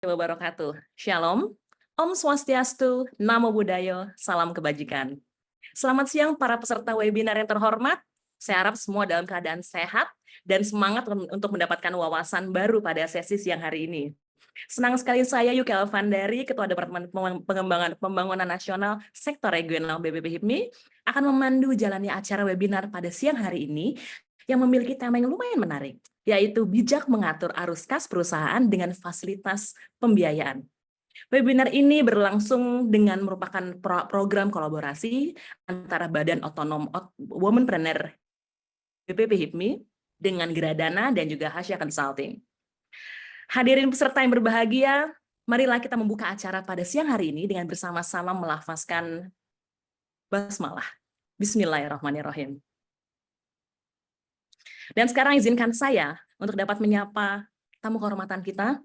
Wabarakatuh. Shalom, Om Swastiastu, Namo Buddhaya, salam kebajikan. Selamat siang para peserta webinar yang terhormat. Saya harap semua dalam keadaan sehat dan semangat untuk mendapatkan wawasan baru pada sesi siang hari ini. Senang sekali saya Yuki Alfandari, Ketua Departemen Pengembangan Pembangunan Nasional Sektor Regional BPP HIPMI, akan memandu jalannya acara webinar pada siang hari ini yang memiliki tema yang lumayan menarik, yaitu bijak mengatur arus kas perusahaan dengan fasilitas pembiayaan. Webinar ini berlangsung dengan merupakan program kolaborasi antara Badan Otonom Womanpreneur BPP HIPMI dengan Gradana dan juga Hasya Consulting. Hadirin peserta yang berbahagia, marilah kita membuka acara pada siang hari ini dengan bersama-sama melafazkan basmalah. Bismillahirrahmanirrahim. Dan sekarang izinkan saya untuk dapat menyapa tamu kehormatan kita.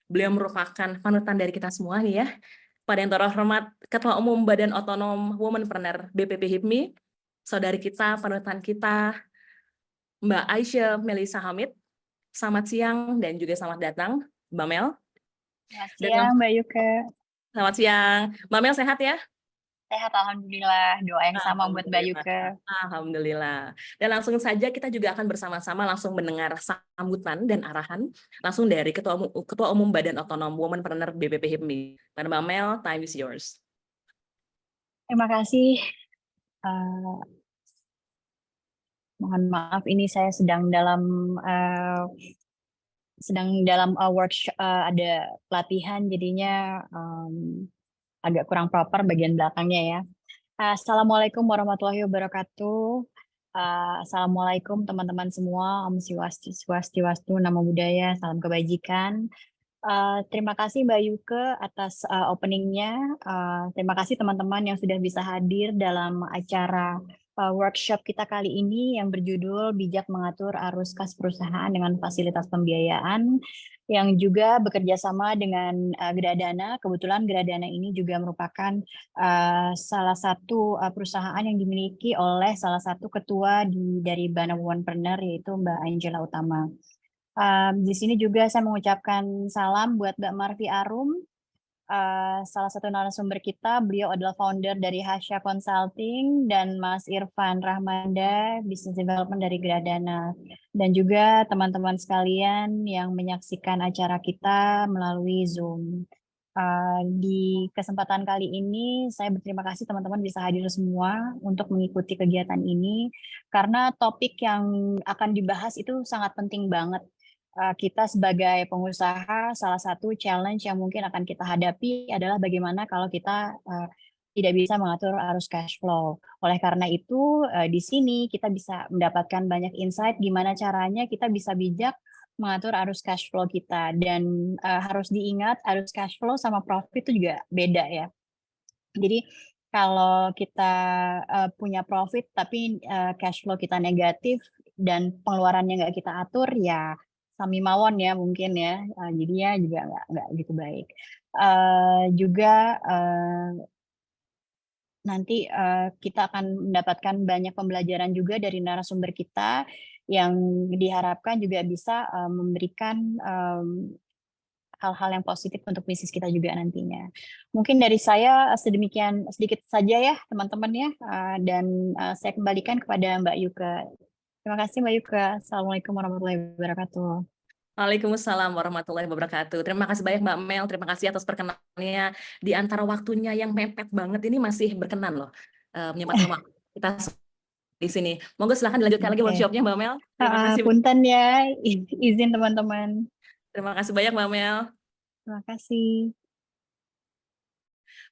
Beliau merupakan panutan dari kita semua nih ya. Pada yang terhormat Ketua Umum Badan Otonom Womanpreneur BPP HIPMI, saudari kita, panutan kita, Mbak Aisyah Melisa Hamid. Selamat siang dan juga selamat datang, Mbak Mel. Selamat siang, Mbak Yuke. Selamat siang. Mbak Mel sehat ya? Sehat, Alhamdulillah. Doa yang sama buat Mbak Yuke. Alhamdulillah. Dan langsung saja kita juga akan bersama-sama langsung mendengar sambutan dan arahan langsung dari Ketua Umum Badan Otonom Womanpreneur BPP HIPMI. Mbak Mel, time is yours. Terima kasih. Mohon maaf, ini saya sedang dalam workshop, ada pelatihan, jadinya agak kurang proper bagian belakangnya ya. Assalamualaikum warahmatullahi wabarakatuh. Assalamualaikum teman-teman semua. Om Swastiastu, Namo Buddhaya, salam kebajikan. Terima kasih Mbak Yuke atas openingnya. Terima kasih teman-teman yang sudah bisa hadir dalam acara workshop kita kali ini yang berjudul Bijak Mengatur Arus Kas Perusahaan dengan Fasilitas Pembiayaan, yang juga bekerja sama dengan Gradana. Kebetulan Gradana ini juga merupakan salah satu perusahaan yang dimiliki oleh salah satu ketua dari Badan Womanpreneur, yaitu Mbak Angela Utama. Di sini juga saya mengucapkan salam buat Mbak Marvi Arum, salah satu narasumber kita. Beliau adalah founder dari Hasya Consulting, dan Mas Irfan Rahmanda, Business Development dari Gradana. Dan juga teman-teman sekalian yang menyaksikan acara kita melalui Zoom. Di kesempatan kali ini saya berterima kasih teman-teman bisa hadir semua untuk mengikuti kegiatan ini, karena topik yang akan dibahas itu sangat penting banget. Kita sebagai pengusaha, salah satu challenge yang mungkin akan kita hadapi adalah bagaimana kalau kita tidak bisa mengatur arus cash flow. Oleh karena itu, di sini kita bisa mendapatkan banyak insight gimana caranya kita bisa bijak mengatur arus cash flow kita. Dan harus diingat, arus cash flow sama profit itu juga beda ya. Jadi kalau kita punya profit tapi cash flow kita negatif dan pengeluarannya nggak kita atur, ya sami mawon ya mungkin ya, jadinya juga nggak gitu baik. Nanti kita akan mendapatkan banyak pembelajaran juga dari narasumber kita yang diharapkan juga bisa memberikan hal-hal yang positif untuk bisnis kita juga nantinya. Mungkin dari saya sedikit saja ya teman-teman ya, dan saya kembalikan kepada Mbak Yuke. Terima kasih Mbak Yuke. Assalamualaikum warahmatullahi wabarakatuh. Waalaikumsalam warahmatullahi wabarakatuh. Terima kasih banyak Mbak Mel, terima kasih atas perkenannya. Di antara waktunya yang mepet banget ini masih berkenan loh menyempatkan waktu kita di sini. Monggo silahkan dilanjutkan lagi workshopnya Mbak Mel. Terima kasih. Punten ya, izin teman-teman. Terima kasih banyak Mbak Mel. Terima kasih.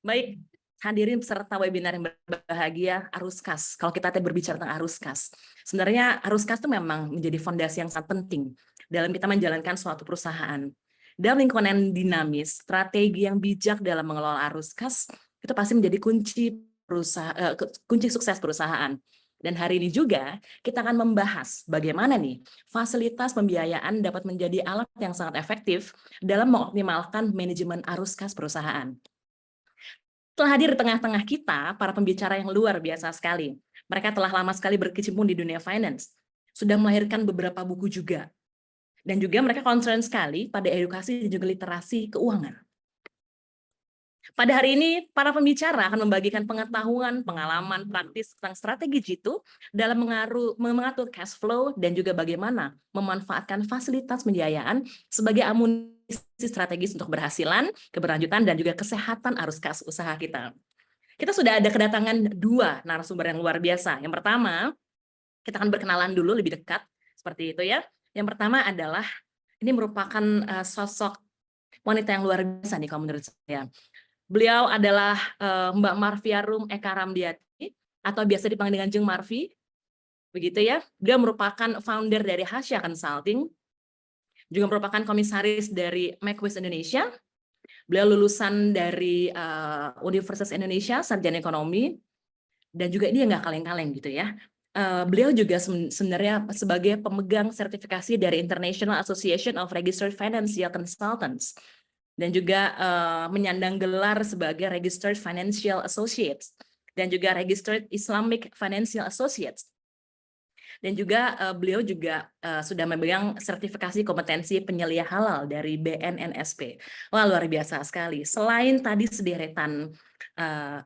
Baik, hadirin peserta webinar yang berbahagia, arus kas. Kalau kita berbicara tentang arus kas, sebenarnya arus kas itu memang menjadi fondasi yang sangat penting dalam kita menjalankan suatu perusahaan. Dalam lingkungan yang dinamis, strategi yang bijak dalam mengelola arus kas itu pasti menjadi kunci sukses perusahaan. Dan hari ini juga kita akan membahas bagaimana nih fasilitas pembiayaan dapat menjadi alat yang sangat efektif dalam mengoptimalkan manajemen arus kas perusahaan. Telah hadir di tengah-tengah kita para pembicara yang luar biasa sekali. Mereka telah lama sekali berkecimpung di dunia finance, sudah melahirkan beberapa buku juga. Dan juga mereka concern sekali pada edukasi dan juga literasi keuangan. Pada hari ini, para pembicara akan membagikan pengetahuan, pengalaman praktis tentang strategi G2 dalam mengatur cash flow dan juga bagaimana memanfaatkan fasilitas pembiayaan sebagai amunisi strategis untuk keberhasilan, keberlanjutan, dan juga kesehatan arus kas usaha kita. Kita sudah ada kedatangan dua narasumber yang luar biasa. Yang pertama, kita akan berkenalan dulu lebih dekat, seperti itu ya. Yang pertama adalah, ini merupakan sosok wanita yang luar biasa nih kalau menurut saya. Beliau adalah Mbak Marfiarum Eka Ramdiati, atau biasa dipanggil dengan Jeng Marfi, begitu ya. Beliau merupakan founder dari Hasya Consulting, juga merupakan komisaris dari McWis Indonesia. Beliau lulusan dari Universitas Indonesia, sarjana ekonomi, dan juga dia nggak kaleng-kaleng gitu ya. Beliau juga sebenarnya sebagai pemegang sertifikasi dari International Association of Registered Financial Consultants, dan juga menyandang gelar sebagai Registered Financial Associates, dan juga Registered Islamic Financial Associates. Dan juga beliau juga sudah memegang sertifikasi kompetensi penyelia halal dari BNNSP. Wah, luar biasa sekali. Selain tadi sederetan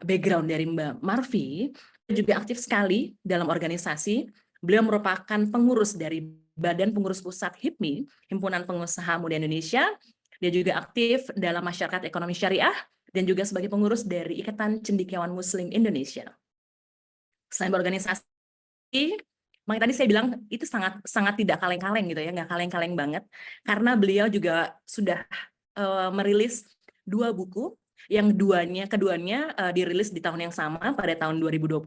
background dari Mbak Marfi, juga aktif sekali dalam organisasi. Beliau merupakan pengurus dari Badan Pengurus Pusat HIPMI, Himpunan Pengusaha Muda Indonesia. Dia juga aktif dalam masyarakat ekonomi syariah dan juga sebagai pengurus dari Ikatan Cendekiawan Muslim Indonesia. Selain berorganisasi, makanya tadi saya bilang itu sangat tidak kaleng-kaleng gitu ya, nggak kaleng-kaleng banget, karena beliau juga sudah merilis 2 buku, yang keduanya dirilis di tahun yang sama pada tahun 2022,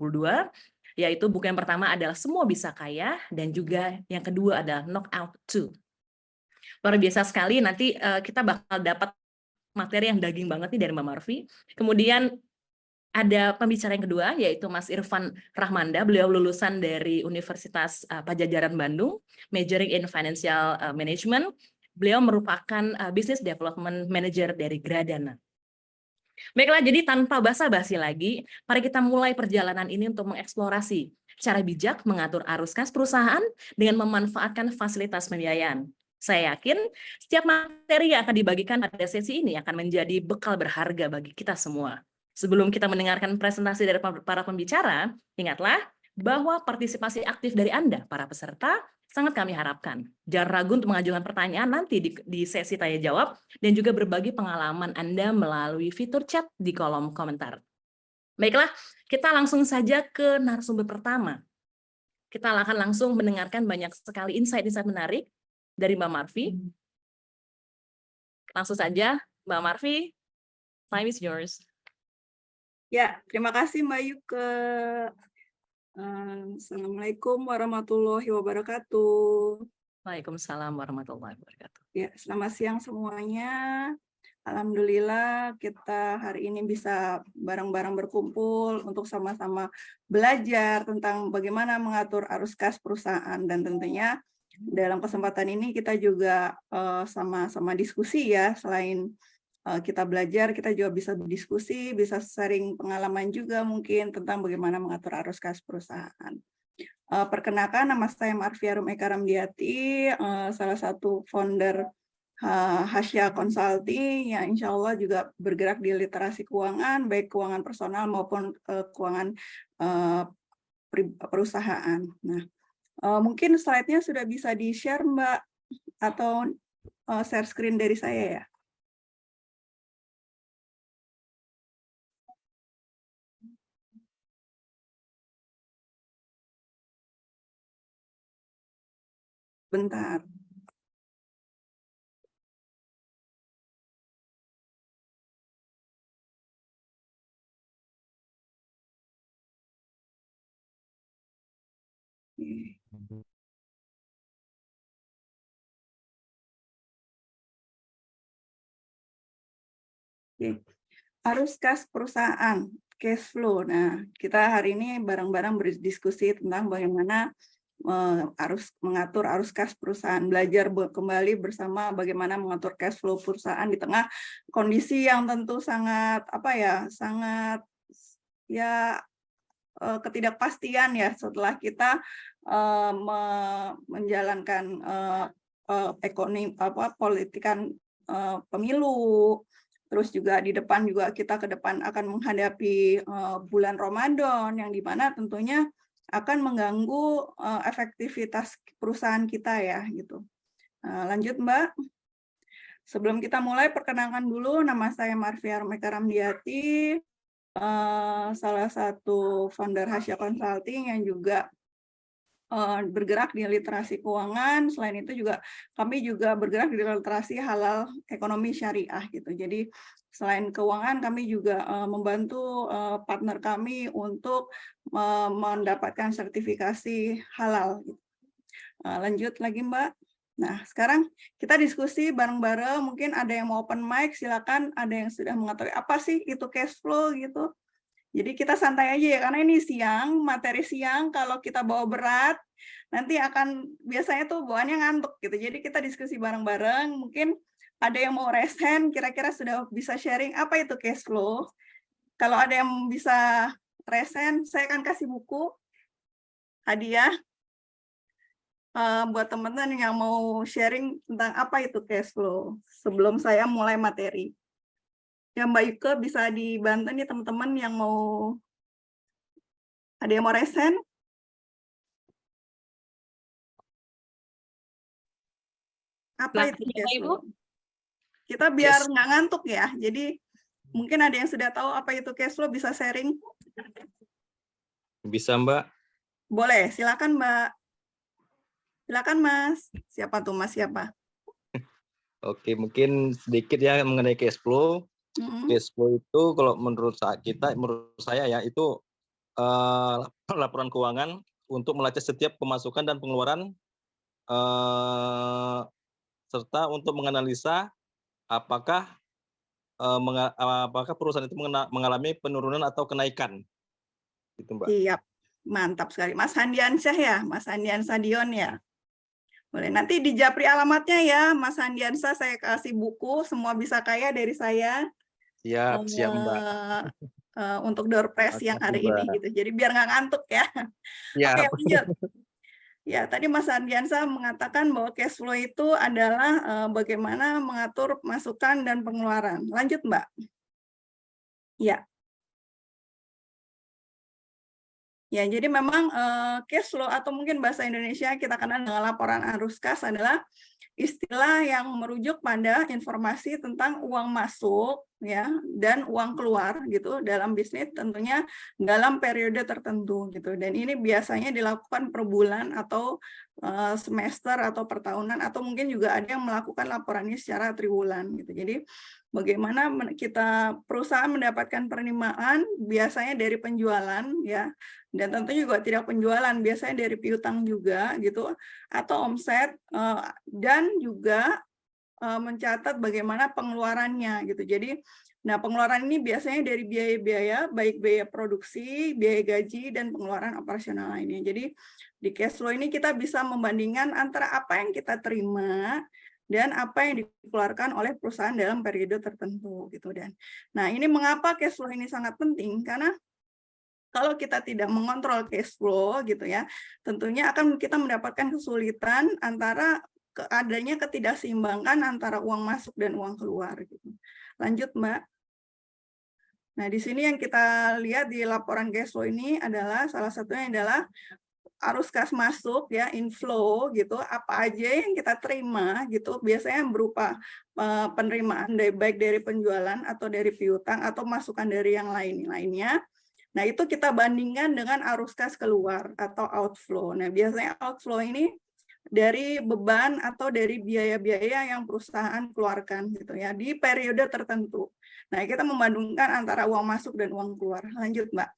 yaitu buku yang pertama adalah Semua Bisa Kaya, dan juga yang kedua adalah Knockout 2. Luar biasa sekali, nanti kita bakal dapat materi yang daging banget nih dari Mbak Marfi. Kemudian ada pembicara yang kedua, yaitu Mas Irfan Rahmanda. Beliau lulusan dari Universitas Pajajaran Bandung, majoring in Financial Management. Beliau merupakan Business Development Manager dari Gradana. Baiklah, jadi tanpa basa-basi lagi, mari kita mulai perjalanan ini untuk mengeksplorasi cara bijak mengatur arus kas perusahaan dengan memanfaatkan fasilitas pembiayaan. Saya yakin setiap materi yang akan dibagikan pada sesi ini akan menjadi bekal berharga bagi kita semua. Sebelum kita mendengarkan presentasi dari para pembicara, ingatlah bahwa partisipasi aktif dari Anda, para peserta, sangat kami harapkan. Jangan ragu untuk mengajukan pertanyaan nanti di sesi tanya jawab, dan juga berbagi pengalaman Anda melalui fitur chat di kolom komentar. Baiklah, kita langsung saja ke narasumber pertama. Kita akan langsung mendengarkan banyak sekali insight-insight menarik dari Mbak Marfi. Langsung saja, Mbak Marfi, time is yours. Ya, terima kasih Mbak Yuke. Assalamualaikum warahmatullahi wabarakatuh. Waalaikumsalam warahmatullahi wabarakatuh. Ya, selamat siang semuanya. Alhamdulillah kita hari ini bisa bareng-bareng berkumpul untuk sama-sama belajar tentang bagaimana mengatur arus kas perusahaan, dan tentunya dalam kesempatan ini kita juga sama-sama diskusi ya. Selain kita belajar, kita juga bisa berdiskusi, bisa sharing pengalaman juga mungkin tentang bagaimana mengatur arus kas perusahaan. Perkenalkan, nama saya Marfiarum Eka Ramdiati, salah satu founder Hasya Consulting yang insya Allah juga bergerak di literasi keuangan, baik keuangan personal maupun keuangan perusahaan. Nah, mungkin slide-nya sudah bisa di-share Mbak, atau share screen dari saya ya. Bentar. Oke. Arus kas perusahaan, cash flow. Nah, kita hari ini bareng-bareng berdiskusi tentang bagaimana mengatur arus kas perusahaan, belajar kembali bersama bagaimana mengatur cash flow perusahaan di tengah kondisi yang tentu sangat sangat ketidakpastian ya, setelah kita menjalankan ekonomi politikan pemilu. Terus juga di depan juga kita ke depan akan menghadapi bulan Ramadan yang di mana tentunya akan mengganggu efektivitas perusahaan kita ya gitu. Lanjut Mbak. Sebelum kita mulai, perkenalkan dulu, nama saya Marvia Romeka Ramdiati, salah satu founder Hasya Consulting yang juga bergerak di literasi keuangan. Selain itu juga kami juga bergerak di literasi halal ekonomi syariah gitu. Jadi selain keuangan kami juga membantu partner kami untuk mendapatkan sertifikasi halal. Lanjut lagi Mbak. Nah, sekarang kita diskusi bareng-bareng, mungkin ada yang mau open mic, silakan, ada yang sudah mengetahui apa sih itu cash flow gitu. Jadi kita santai aja ya, karena ini siang, materi siang, kalau kita bawa berat, nanti akan, biasanya tuh bawaannya ngantuk gitu. Jadi kita diskusi bareng-bareng, mungkin ada yang mau raise hand, kira-kira sudah bisa sharing apa itu cash flow. Kalau ada yang bisa raise hand, saya akan kasih buku, hadiah. Buat teman-teman yang mau sharing tentang apa itu cash flow sebelum saya mulai materi. Ya Mbak Yuke bisa dibantu nih teman-teman yang mau, ada yang mau resen? Apa itu cash flow? Kita biar nggak ngantuk ya, jadi mungkin ada yang sudah tahu apa itu cash flow, bisa sharing? Bisa Mbak. Boleh, silakan Mbak. Silakan Mas. Siapa tuh Mas, siapa? Oke, mungkin sedikit ya mengenai cash flow. Cash flow itu kalau menurut saya ya itu laporan keuangan untuk melacak setiap pemasukan dan pengeluaran serta untuk menganalisa apakah perusahaan itu mengalami penurunan atau kenaikan. Gitu Mbak. Siap, mantap sekali. Mas Handiansyah ya, Mas Handiansyah Dion ya. Boleh, nanti di Japri alamatnya ya, Mas Handiansyah, saya kasih buku, Semua Bisa Kaya dari saya. Siap Mbak. Untuk door prize yang hari ini gitu. Jadi biar nggak ngantuk ya. Siap. Oke, lanjut. Ya, tadi Mas Handiansyah mengatakan bahwa cash flow itu adalah bagaimana mengatur masukan dan pengeluaran. Lanjut, Mbak. Ya. Ya, jadi memang cash flow atau mungkin bahasa Indonesia kita kenal dengan laporan arus kas adalah istilah yang merujuk pada informasi tentang uang masuk ya dan uang keluar gitu dalam bisnis, tentunya dalam periode tertentu gitu. Dan ini biasanya dilakukan per bulan atau semester atau per tahunan, atau mungkin juga ada yang melakukan laporannya secara triwulan gitu. Jadi bagaimana perusahaan mendapatkan penerimaan biasanya dari penjualan ya, dan tentu juga tidak penjualan, biasanya dari piutang juga gitu, atau omset, dan juga mencatat bagaimana pengeluarannya gitu. Jadi pengeluaran ini biasanya dari biaya-biaya, baik biaya produksi, biaya gaji, dan pengeluaran operasional lainnya. Jadi di cash flow ini kita bisa membandingkan antara apa yang kita terima dan apa yang dikeluarkan oleh perusahaan dalam periode tertentu gitu. Dan ini mengapa cash flow ini sangat penting, karena kalau kita tidak mengontrol cash flow gitu ya, tentunya akan kita mendapatkan kesulitan antara adanya ketidakseimbangan antara uang masuk dan uang keluar gitu. Lanjut Mbak. Nah, di sini yang kita lihat di laporan cash flow ini adalah salah satunya adalah arus kas masuk ya, inflow gitu, apa aja yang kita terima gitu, biasanya berupa penerimaan baik dari penjualan atau dari piutang atau masukan dari yang lainnya. Nah, itu kita bandingkan dengan arus kas keluar atau outflow. Nah, biasanya outflow ini dari beban atau dari biaya-biaya yang perusahaan keluarkan gitu ya di periode tertentu. Nah, kita membandingkan antara uang masuk dan uang keluar. Lanjut, Mbak.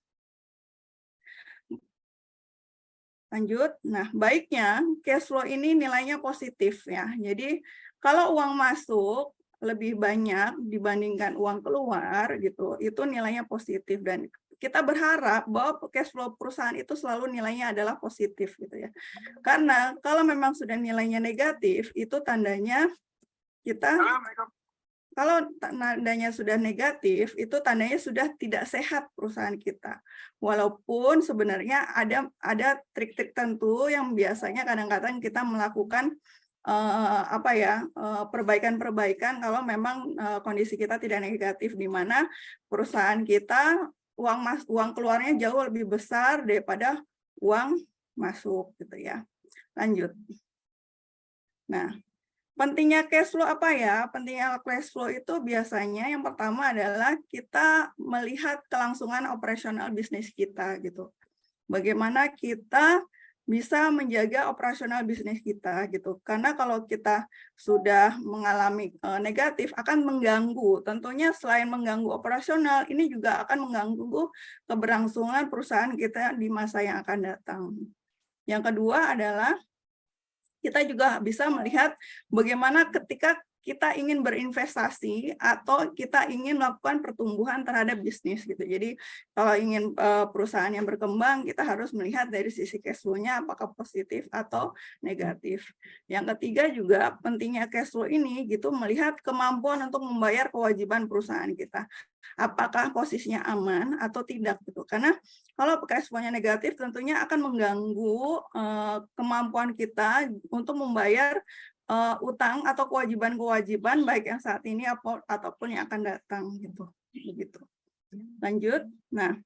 Lanjut. Nah, baiknya cash flow ini nilainya positif ya. Jadi, kalau uang masuk lebih banyak dibandingkan uang keluar gitu, itu nilainya positif, dan kita berharap bahwa cash flow perusahaan itu selalu nilainya adalah positif gitu ya. Karena kalau memang sudah nilainya negatif, itu tandanya kalau tandanya sudah negatif, itu tandanya sudah tidak sehat perusahaan kita. Walaupun sebenarnya ada trik-trik tertentu yang biasanya kadang-kadang kita melakukan perbaikan-perbaikan kalau memang kondisi kita tidak negatif, di mana perusahaan kita uang keluarnya jauh lebih besar daripada uang masuk gitu ya. Lanjut. Nah, pentingnya cash flow apa ya? Pentingnya cash flow itu biasanya yang pertama adalah kita melihat kelangsungan operasional bisnis kita gitu. Bagaimana kita bisa menjaga operasional bisnis kita gitu. Karena kalau kita sudah mengalami negatif akan mengganggu. Tentunya selain mengganggu operasional, ini juga akan mengganggu keberlangsungan perusahaan kita di masa yang akan datang. Yang kedua adalah kita juga bisa melihat bagaimana ketika kita ingin berinvestasi atau kita ingin melakukan pertumbuhan terhadap bisnis gitu. Jadi kalau ingin perusahaan yang berkembang, kita harus melihat dari sisi cash flow-nya apakah positif atau negatif. Yang ketiga juga pentingnya cash flow ini gitu, melihat kemampuan untuk membayar kewajiban perusahaan kita. Apakah posisinya aman atau tidak gitu. Karena kalau cash flow-nya negatif tentunya akan mengganggu kemampuan kita untuk membayar utang atau kewajiban-kewajiban baik yang saat ini ataupun yang akan datang gitu. Begitu. Lanjut. Nah,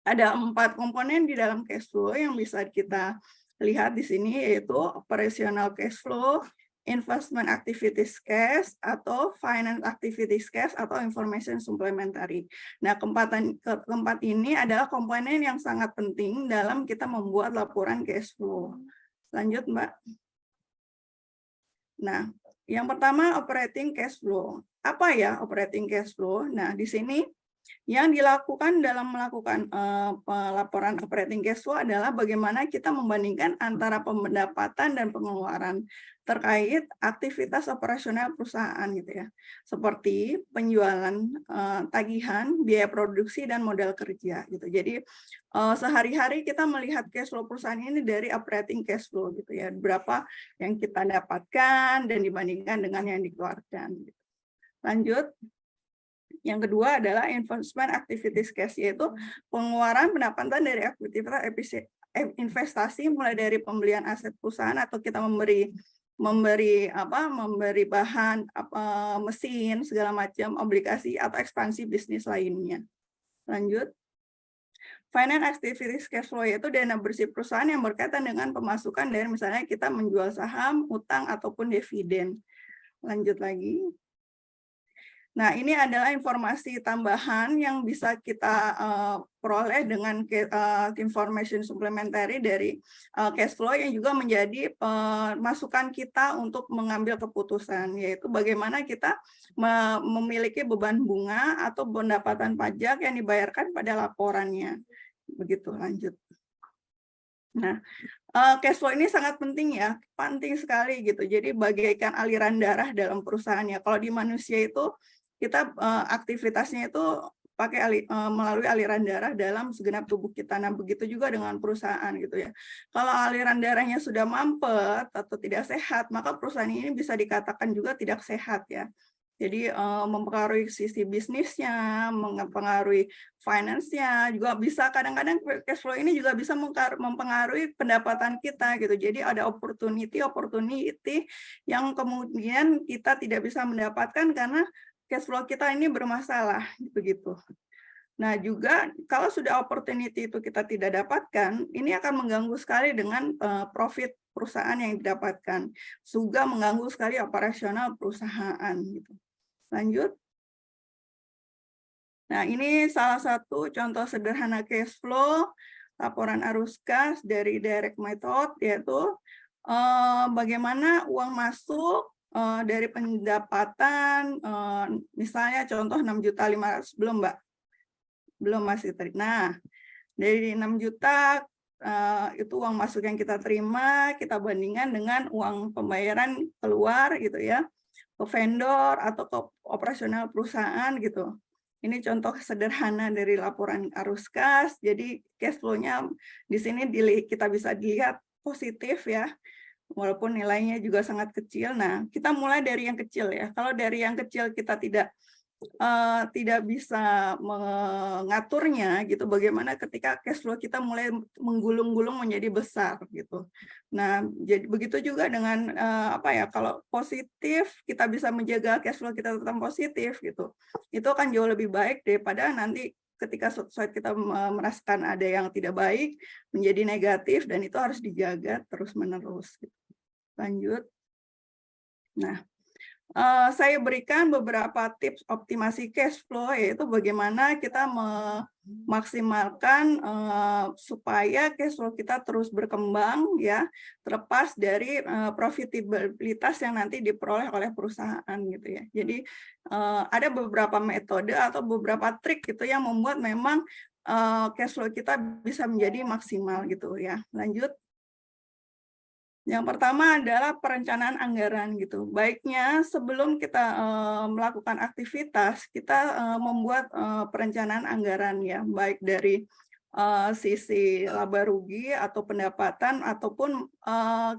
ada 4 komponen di dalam cash flow yang bisa kita lihat di sini, yaitu operational cash flow, investment activities cash, atau finance activities cash, atau information supplementary. Nah, keempat ini adalah komponen yang sangat penting dalam kita membuat laporan cash flow. Lanjut, Mbak. Nah, yang pertama operating cash flow. Apa ya operating cash flow? Nah, di sini yang dilakukan dalam melakukan pelaporan operating cash flow adalah bagaimana kita membandingkan antara pendapatan dan pengeluaran terkait aktivitas operasional perusahaan gitu ya. Seperti penjualan, tagihan, biaya produksi dan modal kerja gitu. Jadi sehari-hari kita melihat cash flow perusahaan ini dari operating cash flow gitu ya. Berapa yang kita dapatkan dan dibandingkan dengan yang dikeluarkan gitu. Lanjut. Yang kedua adalah investment activities cash, yaitu pengeluaran pendapatan dari aktivitas investasi mulai dari pembelian aset perusahaan atau kita memberi bahan mesin segala macam, obligasi atau ekspansi bisnis lainnya. Lanjut. Finance activities cash flow yaitu dana bersih perusahaan yang berkaitan dengan pemasukan dari misalnya kita menjual saham, utang ataupun dividen. Lanjut lagi. Nah, ini adalah informasi tambahan yang bisa kita peroleh dengan information supplementary dari cash flow yang juga menjadi masukan kita untuk mengambil keputusan, yaitu bagaimana kita memiliki beban bunga atau pendapatan pajak yang dibayarkan pada laporannya. Begitu, lanjut. Nah, cash flow ini sangat penting ya, penting sekali gitu. Jadi bagaikan aliran darah dalam perusahaan ya. Kalau di manusia itu kita aktivitasnya itu melalui aliran darah dalam segenap tubuh kita. Nah, begitu juga dengan perusahaan gitu ya. Kalau aliran darahnya sudah mampet atau tidak sehat, maka perusahaan ini bisa dikatakan juga tidak sehat ya. Jadi mempengaruhi sisi bisnisnya, mempengaruhi finance-nya, juga bisa kadang-kadang cash flow ini juga bisa mempengaruhi pendapatan kita gitu. Jadi ada opportunity yang kemudian kita tidak bisa mendapatkan karena cash flow kita ini bermasalah gitu. Nah, juga kalau sudah opportunity itu kita tidak dapatkan, ini akan mengganggu sekali dengan profit perusahaan yang didapatkan. Juga mengganggu sekali operasional perusahaan gitu. Lanjut. Nah, ini salah satu contoh sederhana cash flow laporan arus kas dari direct method, yaitu bagaimana uang masuk dari pendapatan, misalnya contoh 6.500.000 belum, Mbak? Belum, masih tadi. Nah, dari 6 juta itu uang masuk yang kita terima, kita bandingkan dengan uang pembayaran keluar gitu ya, ke vendor atau ke operasional perusahaan gitu. Ini contoh sederhana dari laporan arus kas. Jadi cash flow-nya di sini kita bisa dilihat positif ya. Walaupun nilainya juga sangat kecil. Nah, kita mulai dari yang kecil ya. Kalau dari yang kecil kita tidak tidak bisa mengaturnya gitu, bagaimana ketika cash flow kita mulai menggulung-gulung menjadi besar gitu. Nah, jadi begitu juga dengan kalau positif kita bisa menjaga cash flow kita tetap positif gitu. Itu akan jauh lebih baik daripada nanti ketika suatu saat kita merasakan ada yang tidak baik menjadi negatif, dan itu harus dijaga terus-menerus gitu. Lanjut. Nah, saya berikan beberapa tips optimasi cash flow, yaitu bagaimana kita memaksimalkan supaya cash flow kita terus berkembang ya, terlepas dari profitabilitas yang nanti diperoleh oleh perusahaan gitu ya. Jadi ada beberapa metode atau beberapa trik gitu yang membuat memang cash flow kita bisa menjadi maksimal gitu ya. Lanjut. Yang pertama adalah perencanaan anggaran gitu. Baiknya sebelum kita melakukan aktivitas, kita membuat perencanaan anggaran ya, baik dari sisi laba rugi atau pendapatan, ataupun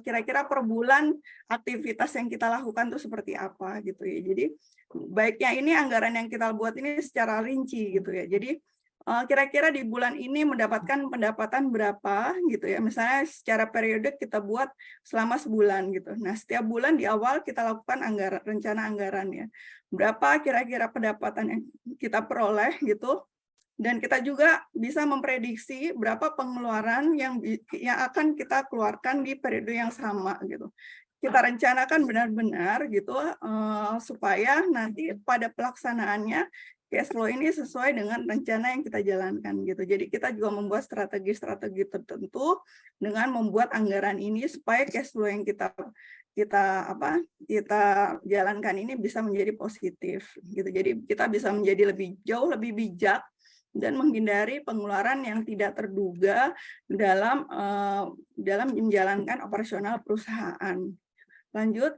kira-kira per bulan aktivitas yang kita lakukan itu seperti apa gitu ya. Jadi baiknya ini anggaran yang kita buat ini secara rinci gitu ya. Jadi kira-kira di bulan ini mendapatkan pendapatan berapa gitu ya, misalnya secara periodik kita buat selama sebulan gitu. Nah, setiap bulan di awal kita lakukan rencana anggaran ya, berapa kira-kira pendapatan yang kita peroleh gitu, dan kita juga bisa memprediksi berapa pengeluaran yang akan kita keluarkan di periode yang sama gitu. Kita rencanakan benar-benar gitu supaya nanti pada pelaksanaannya cash flow ini sesuai dengan rencana yang kita jalankan gitu. Jadi kita juga membuat strategi-strategi tertentu dengan membuat anggaran ini supaya cash flow yang kita jalankan ini bisa menjadi positif gitu. Jadi kita bisa menjadi jauh lebih bijak dan menghindari pengeluaran yang tidak terduga dalam menjalankan operasional perusahaan. Lanjut.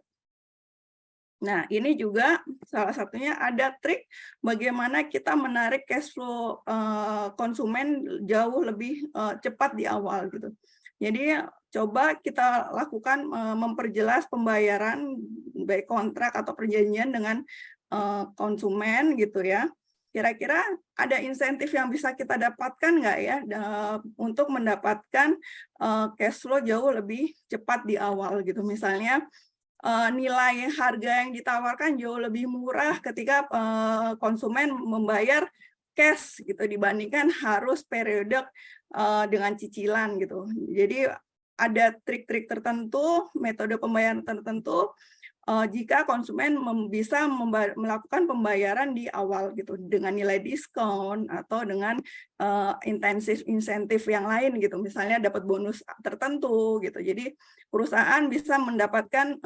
Nah, ini juga salah satunya ada trik bagaimana kita menarik cash flow konsumen jauh lebih cepat di awal gitu. Jadi coba kita lakukan memperjelas pembayaran baik kontrak atau perjanjian dengan konsumen gitu ya. Kira-kira ada insentif yang bisa kita dapatkan nggak ya untuk mendapatkan cash flow jauh lebih cepat di awal gitu. Misalnya nilai harga yang ditawarkan jauh lebih murah ketika konsumen membayar cash gitu dibandingkan harus periode dengan cicilan gitu. Jadi ada trik-trik tertentu, metode pembayaran tertentu jika konsumen bisa melakukan pembayaran di awal gitu dengan nilai diskon atau dengan insentif yang lain gitu, misalnya dapat bonus tertentu gitu. Jadi perusahaan bisa mendapatkan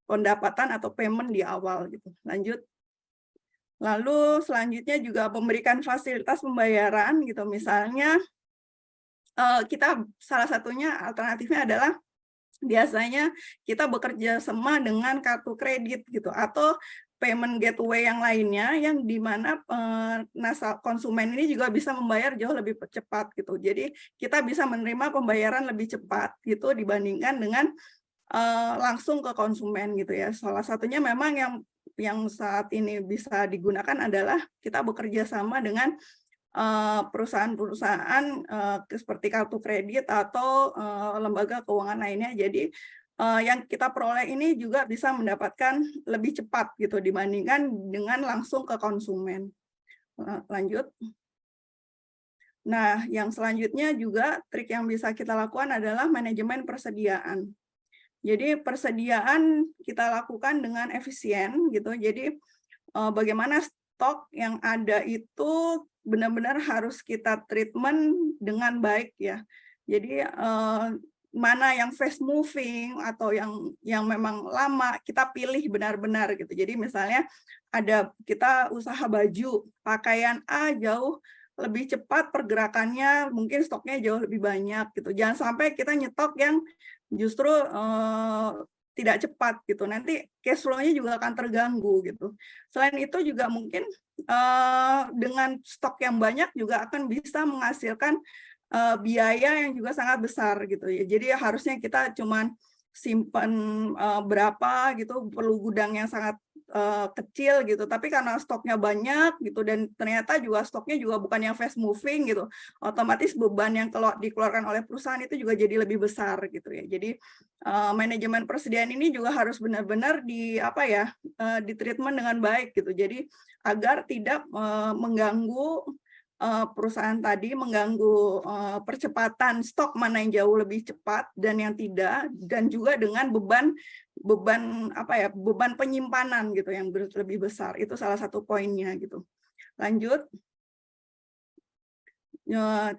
pendapatan atau payment di awal gitu. Lanjut. Lalu selanjutnya juga memberikan fasilitas pembayaran gitu, misalnya kita salah satunya alternatifnya adalah biasanya kita bekerja sama dengan kartu kredit gitu atau payment gateway yang lainnya yang dimana konsumen ini juga bisa membayar jauh lebih cepat gitu. Jadi kita bisa menerima pembayaran lebih cepat gitu dibandingkan dengan langsung ke konsumen gitu ya. Salah satunya memang yang saat ini bisa digunakan adalah kita bekerja sama dengan perusahaan-perusahaan seperti kartu kredit atau lembaga keuangan lainnya. Jadi yang kita peroleh ini juga bisa mendapatkan lebih cepat gitu dibandingkan dengan langsung ke konsumen. Lanjut. Nah, yang selanjutnya juga trik yang bisa kita lakukan adalah manajemen persediaan. Jadi persediaan kita lakukan dengan efisien gitu. Jadi bagaimana stok yang ada itu benar-benar harus kita treatment dengan baik ya. Jadi mana yang fast moving atau yang memang lama kita pilih benar-benar gitu. Jadi misalnya kita usaha baju, pakaian A jauh lebih cepat pergerakannya, mungkin stoknya jauh lebih banyak gitu. Jangan sampai kita nyetok yang justru tidak cepat gitu, nanti cash flow-nya juga akan terganggu gitu. Selain itu juga mungkin dengan stok yang banyak juga akan bisa menghasilkan biaya yang juga sangat besar gitu ya. Jadi harusnya kita cuman simpan berapa gitu, perlu gudang yang sangat kecil gitu, tapi karena stoknya banyak gitu dan ternyata juga stoknya juga bukan yang fast moving gitu, otomatis beban yang kalau dikeluarkan oleh perusahaan itu juga jadi lebih besar gitu ya. Jadi manajemen persediaan ini juga harus benar-benar di treatment dengan baik gitu. Jadi agar tidak mengganggu perusahaan tadi, mengganggu percepatan stok mana yang jauh lebih cepat dan yang tidak, dan juga dengan beban penyimpanan gitu yang lebih besar. Itu salah satu poinnya gitu. Lanjut.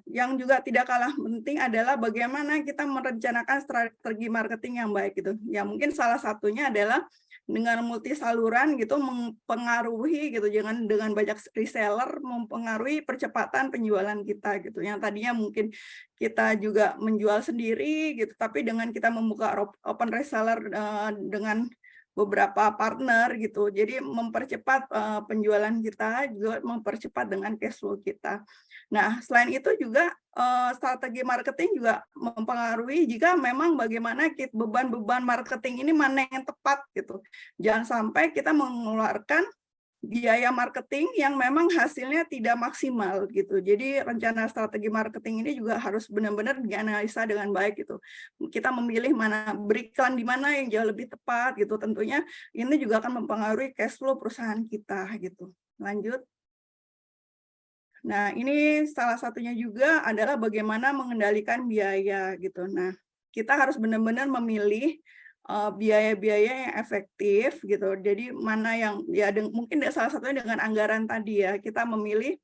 Yang juga tidak kalah penting adalah bagaimana kita merencanakan strategi marketing yang baik gitu. Ya mungkin salah satunya adalah dengan multi saluran gitu mempengaruhi gitu, jangan dengan banyak reseller mempengaruhi percepatan penjualan kita gitu. Yang tadinya mungkin kita juga menjual sendiri gitu, tapi dengan kita membuka open reseller dengan beberapa partner gitu, jadi mempercepat penjualan kita, juga mempercepat dengan cash flow kita. Nah, selain itu juga strategi marketing juga mempengaruhi jika memang bagaimana beban-beban marketing ini mana yang tepat gitu. Jangan sampai kita mengeluarkan biaya marketing yang memang hasilnya tidak maksimal gitu. Jadi rencana strategi marketing ini juga harus benar-benar dianalisa dengan baik gitu. Kita memilih mana berikan di mana yang jauh lebih tepat gitu. Tentunya ini juga akan mempengaruhi cash flow perusahaan kita gitu. Lanjut. Nah, ini salah satunya juga adalah bagaimana mengendalikan biaya gitu. Nah, kita harus benar-benar memilih biaya-biaya yang efektif gitu. Jadi mana yang ya mungkin salah satunya dengan anggaran tadi ya, kita memilih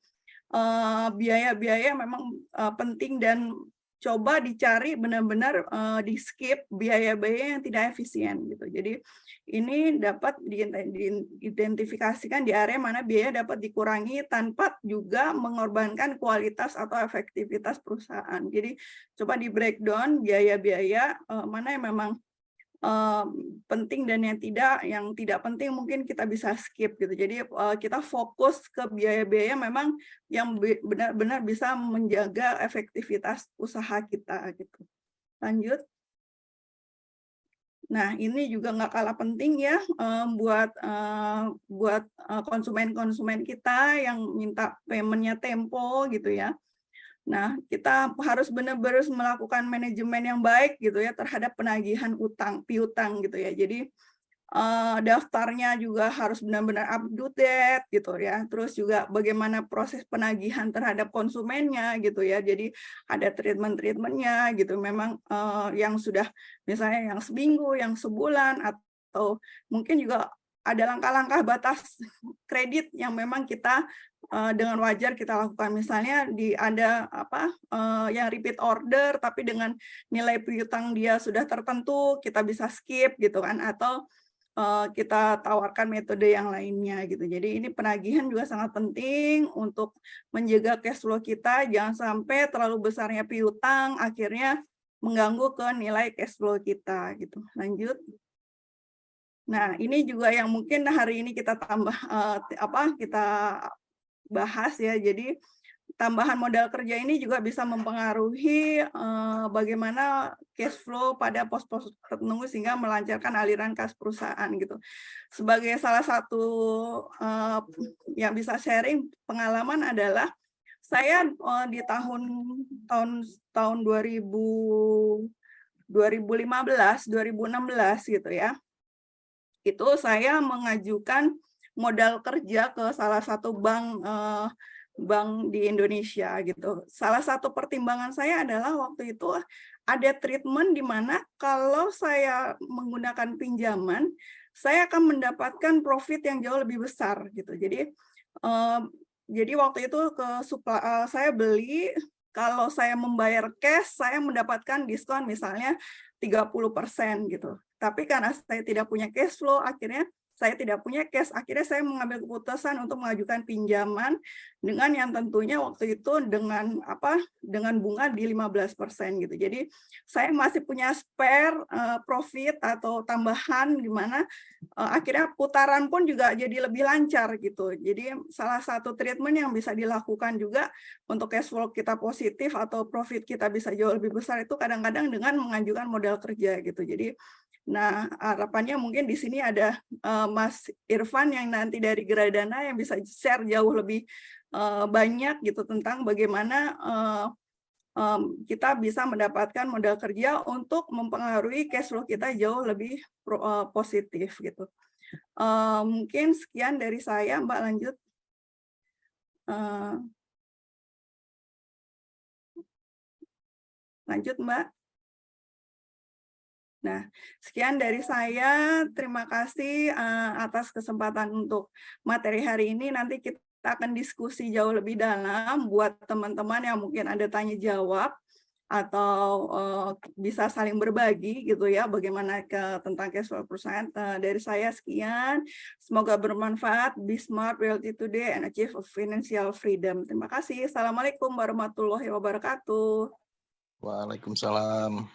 biaya-biaya yang memang penting dan coba dicari benar-benar di skip biaya-biaya yang tidak efisien gitu. Jadi ini dapat diidentifikasikan di area mana biaya dapat dikurangi tanpa juga mengorbankan kualitas atau efektivitas perusahaan. Jadi coba di breakdown biaya-biaya mana yang memang penting dan yang tidak penting mungkin kita bisa skip gitu. Jadi kita fokus ke biaya-biaya memang yang benar-benar bisa menjaga efektivitas usaha kita gitu. Lanjut. Nah, ini juga nggak kalah penting ya buat konsumen-konsumen kita yang minta payment-nya tempo gitu ya. Nah, kita harus benar-benar melakukan manajemen yang baik gitu ya terhadap penagihan piutang gitu ya. Jadi daftarnya juga harus benar-benar update gitu ya. Terus juga bagaimana proses penagihan terhadap konsumennya gitu ya. Jadi ada treatment-treatmentnya gitu. Memang yang sudah misalnya yang seminggu, yang sebulan, atau mungkin juga ada langkah-langkah batas kredit yang memang kita dengan wajar kita lakukan. Misalnya ada yang repeat order tapi dengan nilai piutang dia sudah tertentu, kita bisa skip gitu kan, atau kita tawarkan metode yang lainnya gitu. Jadi ini penagihan juga sangat penting untuk menjaga cash flow kita, jangan sampai terlalu besarnya piutang akhirnya mengganggu ke nilai cash flow kita gitu. Lanjut. Nah, ini juga yang mungkin hari ini kita kita bahas ya. Jadi tambahan modal kerja ini juga bisa mempengaruhi bagaimana cash flow pada pos-pos tertentu sehingga melancarkan aliran kas perusahaan gitu. Sebagai salah satu yang bisa sharing pengalaman adalah saya di tahun 2015, 2016 gitu ya. Itu saya mengajukan modal kerja ke salah satu bank di Indonesia gitu. Salah satu pertimbangan saya adalah waktu itu ada treatment di mana kalau saya menggunakan pinjaman, saya akan mendapatkan profit yang jauh lebih besar gitu. Jadi waktu itu saya beli, kalau saya membayar cash, saya mendapatkan diskon misalnya 30% gitu. Tapi karena saya tidak punya cash flow, akhirnya saya tidak punya cash, akhirnya saya mengambil keputusan untuk mengajukan pinjaman dengan yang tentunya waktu itu dengan bunga di 15% gitu. Jadi saya masih punya spare profit atau tambahan di mana akhirnya putaran pun juga jadi lebih lancar gitu. Jadi salah satu treatment yang bisa dilakukan juga untuk cash flow kita positif atau profit kita bisa jauh lebih besar itu kadang-kadang dengan mengajukan modal kerja gitu. Jadi harapannya mungkin di sini ada Mas Irfan yang nanti dari Geradana yang bisa share jauh lebih banyak gitu tentang bagaimana kita bisa mendapatkan modal kerja untuk mempengaruhi cash flow kita jauh lebih positif gitu. Mungkin sekian dari saya, Mbak, lanjut. Lanjut, Mbak. Nah, sekian dari saya. Terima kasih atas kesempatan untuk materi hari ini. Nanti kita akan diskusi jauh lebih dalam buat teman-teman yang mungkin ada tanya jawab atau bisa saling berbagi gitu ya, bagaimana tentang cash flow perusahaan. Dari saya sekian. Semoga bermanfaat. Be smart, wealthy today, and achieve financial freedom. Terima kasih. Assalamualaikum warahmatullahi wabarakatuh. Waalaikumsalam.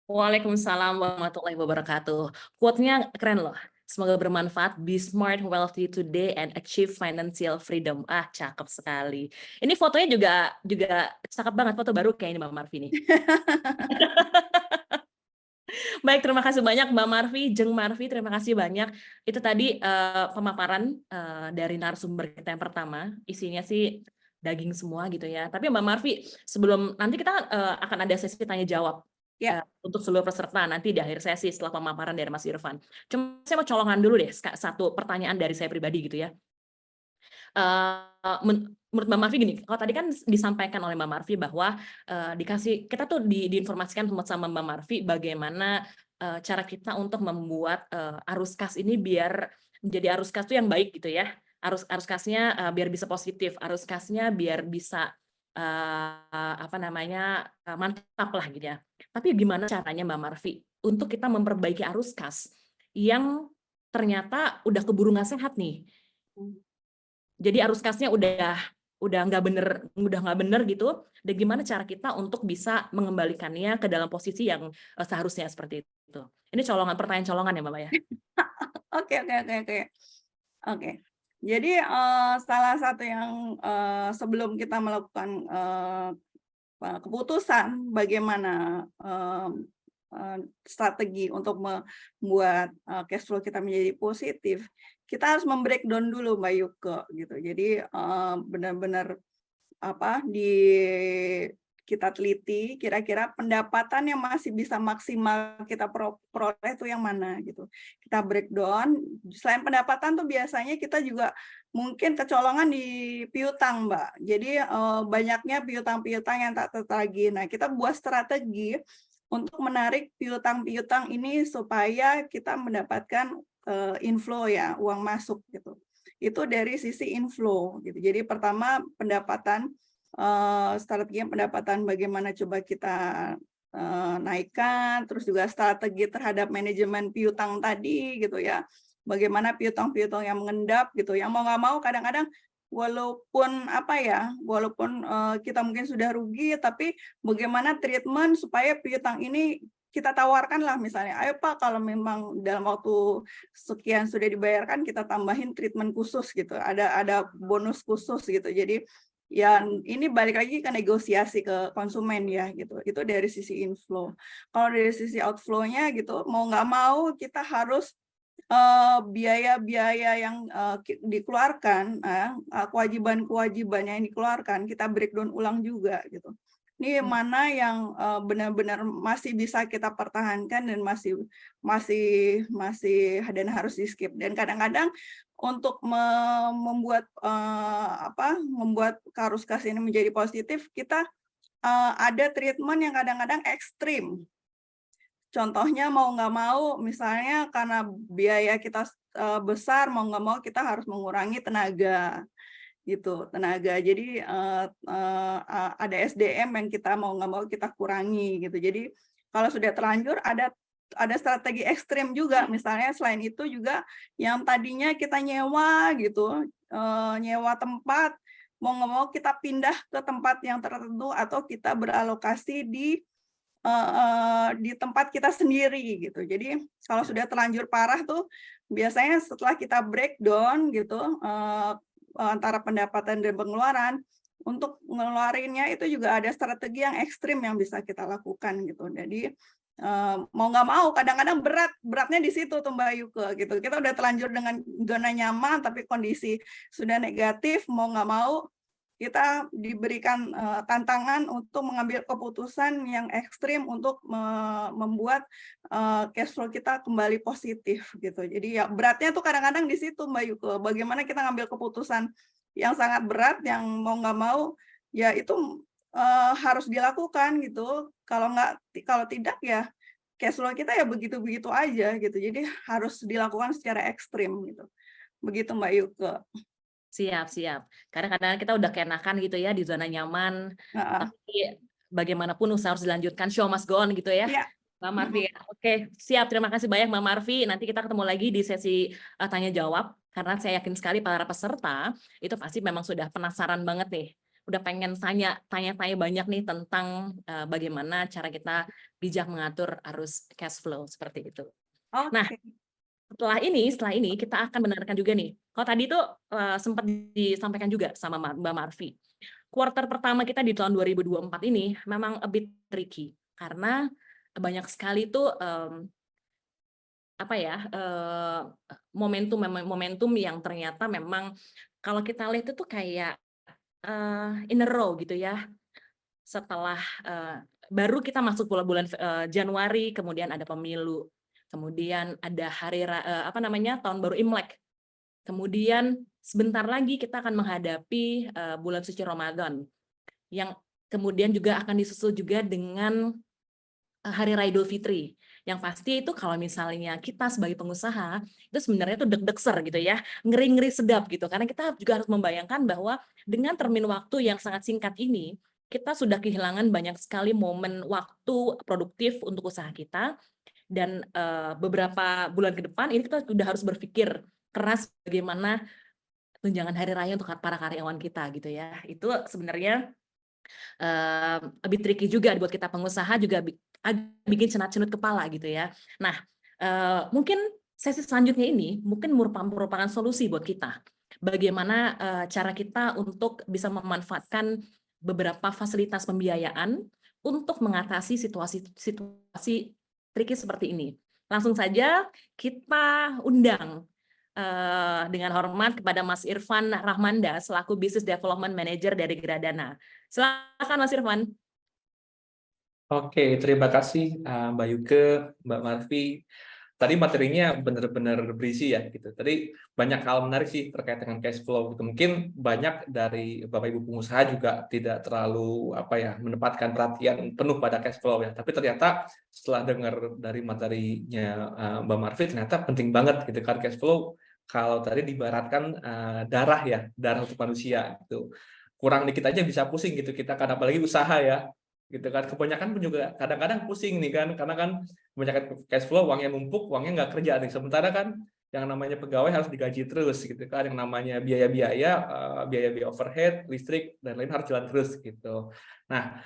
Waalaikumsalam warahmatullahi wabarakatuh. Quote-nya keren loh. Semoga bermanfaat, be smart, wealthy today, and achieve financial freedom. Ah, cakep sekali. Ini fotonya juga cakep banget, foto baru kayak ini Mbak Marvi nih. Baik, terima kasih banyak Mbak Marvi, Jeng Marvi, terima kasih banyak. Itu tadi pemaparan dari narasumber kita yang pertama, isinya sih daging semua gitu ya. Tapi Mbak Marvi, sebelum nanti kita akan ada sesi tanya jawab. Ya. Untuk seluruh peserta nanti di akhir sesi setelah pemaparan dari Mas Irfan. Cuma saya mau colongan dulu deh, satu pertanyaan dari saya pribadi gitu ya. Menurut Mbak Marvi gini, kalau tadi kan disampaikan oleh Mbak Marvi bahwa kita tuh diinformasikan sama Mbak Marvi bagaimana cara kita untuk membuat arus kas ini biar menjadi arus kas itu yang baik gitu ya. Arus kasnya biar bisa positif, arus kasnya biar bisa mantap lah gitu ya. Tapi gimana caranya Mbak Marvi untuk kita memperbaiki arus kas yang ternyata udah keburu nggak sehat nih. Jadi arus kasnya udah nggak bener gitu. Dan gimana cara kita untuk bisa mengembalikannya ke dalam posisi yang seharusnya seperti itu. Ini pertanyaan colongan ya Mbak ya. Oke. Jadi salah satu yang sebelum kita melakukan keputusan bagaimana strategi untuk membuat cash flow kita menjadi positif, kita harus membreakdown dulu Mbak Yuko gitu. Jadi benar-benar kita teliti kira-kira pendapatan yang masih bisa maksimal kita peroleh itu yang mana gitu. Kita breakdown. Selain pendapatan tuh biasanya kita juga mungkin kecolongan di piutang, Mbak. Jadi banyaknya piutang-piutang yang tak tertagih. Nah, kita buat strategi untuk menarik piutang-piutang ini supaya kita mendapatkan inflow ya, uang masuk gitu. Itu dari sisi inflow gitu. Jadi pertama pendapatan, strategi pendapatan bagaimana coba kita naikkan, terus juga strategi terhadap manajemen piutang tadi gitu ya. Bagaimana piutang-piutang yang mengendap gitu, yang mau nggak mau kadang-kadang walaupun kita mungkin sudah rugi, tapi bagaimana treatment supaya piutang ini kita tawarkan lah misalnya, ayo Pak kalau memang dalam waktu sekian sudah dibayarkan kita tambahin treatment khusus gitu, ada bonus khusus gitu. Jadi ya ini balik lagi ke negosiasi ke konsumen ya gitu. Itu dari sisi inflow. Kalau dari sisi outflow-nya gitu, mau nggak mau kita harus biaya-biaya yang dikeluarkan, kewajiban-kewajiban yang dikeluarkan, kita breakdown ulang juga gitu. Ini mana yang benar-benar masih bisa kita pertahankan dan masih dan harus di skip. Dan kadang-kadang untuk membuat arus kas ini menjadi positif, kita ada treatment yang kadang-kadang ekstrim. Contohnya mau nggak mau, misalnya karena biaya kita besar, mau nggak mau kita harus mengurangi tenaga, gitu. Jadi ada SDM yang kita mau nggak mau kita kurangi, gitu. Jadi kalau sudah terlanjur ada strategi ekstrim juga, misalnya selain itu juga yang tadinya kita nyewa, gitu, nyewa tempat, mau nggak mau kita pindah ke tempat yang tertentu atau kita beralokasi di tempat kita sendiri gitu. Jadi kalau sudah terlanjur parah tuh biasanya setelah kita breakdown gitu antara pendapatan dan pengeluaran, untuk ngeluarinnya itu juga ada strategi yang ekstrim yang bisa kita lakukan gitu. Jadi mau nggak mau kadang-kadang beratnya di situ tuh Mbak Yuke gitu. Kita udah terlanjur dengan zona nyaman tapi kondisi sudah negatif, mau nggak mau kita diberikan tantangan untuk mengambil keputusan yang ekstrim untuk membuat cash flow kita kembali positif gitu. Jadi ya beratnya tuh kadang-kadang di situ Mbak Yuke. Bagaimana kita ngambil keputusan yang sangat berat, yang mau nggak mau ya itu harus dilakukan gitu. Kalau tidak ya cash flow kita ya begitu-begitu aja gitu. Jadi harus dilakukan secara ekstrim gitu. Begitu Mbak Yuke. Siap, siap. Kadang-kadang kita udah keenakan gitu ya di zona nyaman, tapi bagaimanapun usaha harus dilanjutkan, show must go on gitu ya, Ya. Mbak Marfi. Oke, siap. Terima kasih banyak Mbak Marfi. Nanti kita ketemu lagi di sesi tanya jawab, karena saya yakin sekali para peserta itu pasti memang sudah penasaran banget nih, udah pengen tanya-tanya banyak nih tentang bagaimana cara kita bijak mengatur arus cash flow seperti itu. Nah, setelah ini kita akan mendengarkan juga nih. Kalau tadi itu sempat disampaikan juga sama Mbak Marfi. Kuartal pertama kita di tahun 2024 ini memang a bit tricky karena banyak sekali tuh momentum yang ternyata memang kalau kita lihat itu kayak in a row gitu ya. Setelah baru kita masuk bulan Januari, kemudian ada pemilu, kemudian ada tahun baru Imlek. Kemudian sebentar lagi kita akan menghadapi bulan suci Ramadan, yang kemudian juga akan disusul juga dengan Hari Raya Idul Fitri. Yang pasti itu kalau misalnya kita sebagai pengusaha, itu sebenarnya itu deg-degser gitu ya, ngeri-ngeri sedap gitu. Karena kita juga harus membayangkan bahwa dengan termin waktu yang sangat singkat ini, kita sudah kehilangan banyak sekali momen waktu produktif untuk usaha kita. Dan beberapa bulan ke depan ini kita sudah harus berpikir keras bagaimana tunjangan hari raya untuk para karyawan kita gitu ya. Itu sebenarnya lebih tricky juga buat kita pengusaha, juga bikin cenut-cenut kepala gitu ya. Nah, mungkin sesi selanjutnya ini mungkin merupakan solusi buat kita. Bagaimana cara kita untuk bisa memanfaatkan beberapa fasilitas pembiayaan untuk mengatasi situasi tricky seperti ini. Langsung saja kita undang dengan hormat kepada Mas Irfan Rahmanda selaku Business Development Manager dari Gradana. Silakan Mas Irfan. Oke, terima kasih Mbak Yuke, Mbak Marfi. Tadi materinya benar-benar berisi ya gitu. Tadi banyak hal menarik sih terkait dengan cash flow gitu. Mungkin banyak dari Bapak Ibu pengusaha juga tidak terlalu menempatkan perhatian penuh pada cash flow ya. Tapi ternyata setelah dengar dari materinya Mbak Marfi ternyata penting banget gitu kan cash flow. Kalau tadi diibaratkan darah untuk manusia gitu. Kurang dikit aja bisa pusing gitu kita kan, apalagi usaha ya. Gitu kan, kebanyakan pun juga kadang-kadang pusing nih kan, karena kan kebanyakan cash flow uangnya numpuk, uangnya nggak kerja nih. Sementara kan yang namanya pegawai harus digaji terus gitu kan, yang namanya biaya-biaya overhead, listrik dan lain harus jalan terus gitu. Nah,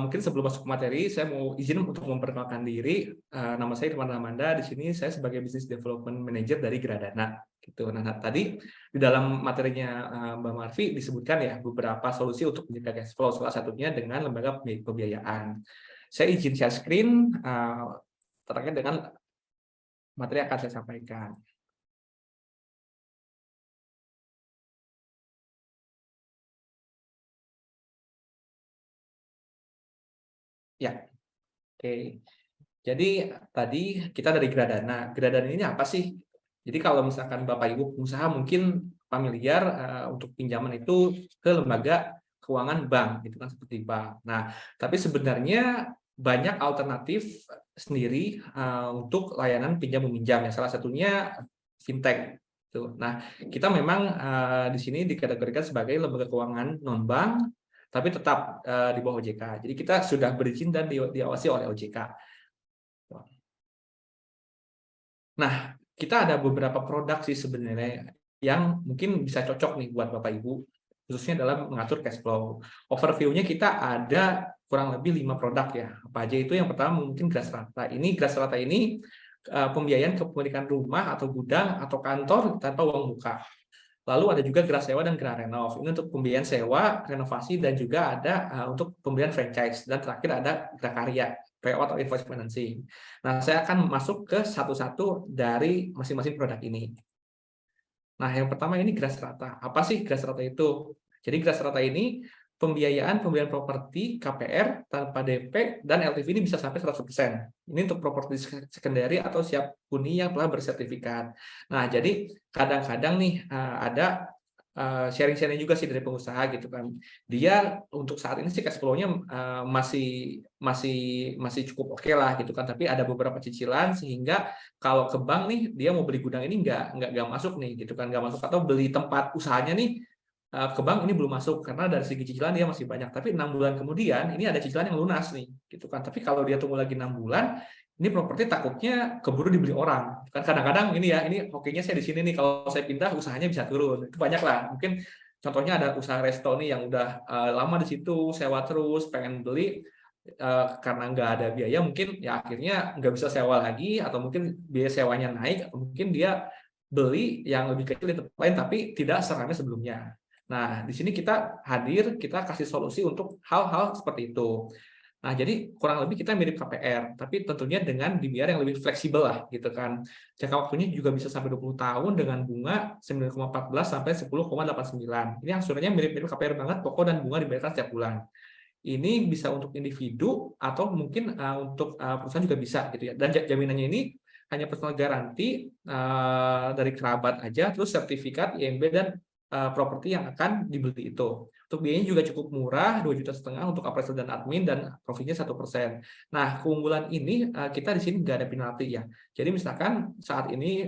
mungkin sebelum masuk ke materi, saya mau izin untuk memperkenalkan diri. Nama saya Irfan Rahmanda. Di sini saya sebagai Business Development Manager dari Gradana. Gitu. Nah, tadi di dalam materinya Mbak Marfi disebutkan ya beberapa solusi untuk menjaga cash flow, salah satunya dengan lembaga pembiayaan. Saya izin share screen terkait dengan materi yang akan saya sampaikan. Ya, oke. Jadi tadi kita dari Gradana. Gradana ini apa sih? Jadi kalau misalkan Bapak Ibu pengusaha mungkin familiar untuk pinjaman itu ke lembaga keuangan bank, gitu kan, seperti bank. Nah, tapi sebenarnya banyak alternatif sendiri untuk layanan pinjam meminjam. Ya, salah satunya fintech. Tuh. Nah, kita memang di sini dikategorikan sebagai lembaga keuangan non bank, tapi tetap di bawah OJK. Jadi kita sudah berizin dan diawasi oleh OJK. Nah, kita ada beberapa produk sih sebenarnya yang mungkin bisa cocok nih buat Bapak Ibu, khususnya dalam mengatur cash flow. Overview-nya kita ada kurang lebih 5 produk ya. Apa aja itu? Yang pertama mungkin Grasrata. Ini pembiayaan kepemilikan rumah atau gudang atau kantor tanpa uang muka. Lalu ada juga Grasewa dan Grarenov. Ini untuk pembiayaan sewa, renovasi, dan juga ada untuk pembelian franchise. Dan terakhir ada Grakarya. PO atau invoice financing. Nah, saya akan masuk ke satu-satu dari masing-masing produk ini. Nah, yang pertama ini Gras Rata. Apa sih Gras Rata itu? Jadi Gras Rata ini pembiayaan properti KPR tanpa DP dan LTV ini bisa sampai 100%. Ini untuk properti secondary atau siap huni yang telah bersertifikat. Nah, jadi kadang-kadang nih ada sharing-sharing juga sih dari pengusaha gitu kan. Dia untuk saat ini sih cash flow-nya masih cukup oke lah gitu kan. Tapi ada beberapa cicilan sehingga kalau ke bank nih dia mau beli gudang ini nggak masuk nih gitu kan, nggak masuk, atau beli tempat usahanya nih ke bank ini belum masuk karena dari segi cicilan dia masih banyak. Tapi 6 bulan kemudian ini ada cicilan yang lunas nih gitu kan. Tapi kalau dia tunggu lagi 6 bulan, ini properti takutnya keburu dibeli orang. Kan kadang-kadang ini hokinya saya di sini nih, kalau saya pindah usahanya bisa turun. Itu banyak lah. Mungkin contohnya ada usaha resto nih yang udah lama di situ, sewa terus, pengen beli karena nggak ada biaya, mungkin ya akhirnya nggak bisa sewa lagi, atau mungkin biaya sewanya naik, atau mungkin dia beli yang lebih kecil di tempat lain tapi tidak seramai sebelumnya. Nah, di sini kita hadir, kita kasih solusi untuk hal-hal seperti itu. Nah, jadi kurang lebih kita mirip KPR, tapi tentunya dengan dibiayai yang lebih fleksibel lah gitu kan. Jangka waktunya juga bisa sampai 20 tahun dengan bunga 9,14 sampai 10,89. Ini angsurannya mirip-mirip KPR banget, pokok dan bunga dibayarkan setiap bulan. Ini bisa untuk individu atau mungkin untuk perusahaan juga bisa gitu ya. Dan jaminannya ini hanya personal garanti dari kerabat aja, terus sertifikat IMB dan properti yang akan dibeli itu. Untuk biayanya juga cukup murah, 2,5 juta untuk appraisal dan admin, dan profitnya 1%. Nah, keunggulan ini kita di sini nggak ada penalti ya. Jadi misalkan saat ini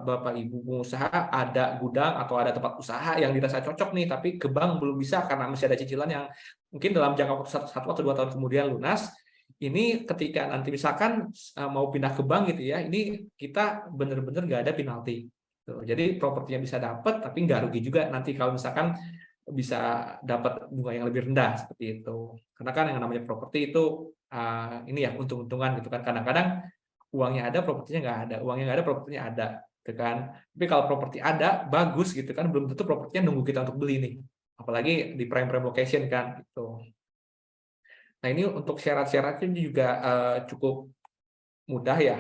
Bapak Ibu pengusaha ada gudang atau ada tempat usaha yang dirasa cocok nih, tapi ke bank belum bisa karena masih ada cicilan yang mungkin dalam jangka waktu 1 atau 2 tahun kemudian lunas. Ini ketika nanti misalkan mau pindah ke bank gitu ya, ini kita benar-benar nggak ada penalti. Jadi propertinya bisa dapat, tapi nggak rugi juga nanti kalau misalkan bisa dapat bunga yang lebih rendah seperti itu. Karena kan yang namanya properti itu ini ya untung-untungan gitu kan. Kadang-kadang uangnya ada, propertinya nggak ada. Uangnya nggak ada, propertinya ada, gitu kan. Tapi kalau properti ada, bagus gitu kan. Belum tentu propertinya nunggu kita untuk beli nih. Apalagi di prime location kan gitu. Nah, ini untuk syarat-syaratnya juga cukup mudah ya.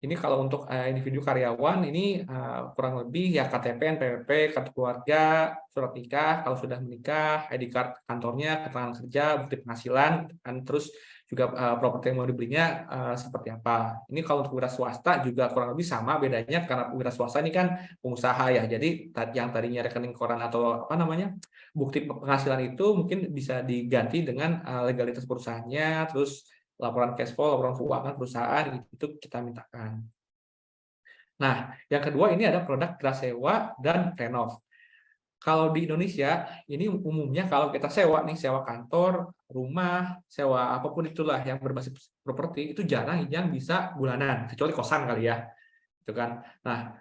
Ini kalau untuk individu karyawan ini kurang lebih ya KTP, NPWP, kartu keluarga, surat nikah, kalau sudah menikah, ID card kantornya, keterangan kerja, bukti penghasilan, dan terus juga properti yang mau dibelinya seperti apa. Ini kalau untuk wira swasta juga kurang lebih sama, bedanya karena wira swasta ini kan pengusaha ya. Jadi yang tadinya rekening koran atau apa namanya bukti penghasilan itu mungkin bisa diganti dengan legalitas perusahaannya, terus laporan cash flow, laporan keuangan perusahaan, itu kita mintakan. Nah, yang kedua ini ada produk sewa dan renov. Kalau di Indonesia, ini umumnya kalau kita sewa nih, sewa kantor, rumah, sewa apapun itulah yang berbasis properti, itu jarang yang bisa bulanan, kecuali kosan kali ya. Gitu kan. Nah,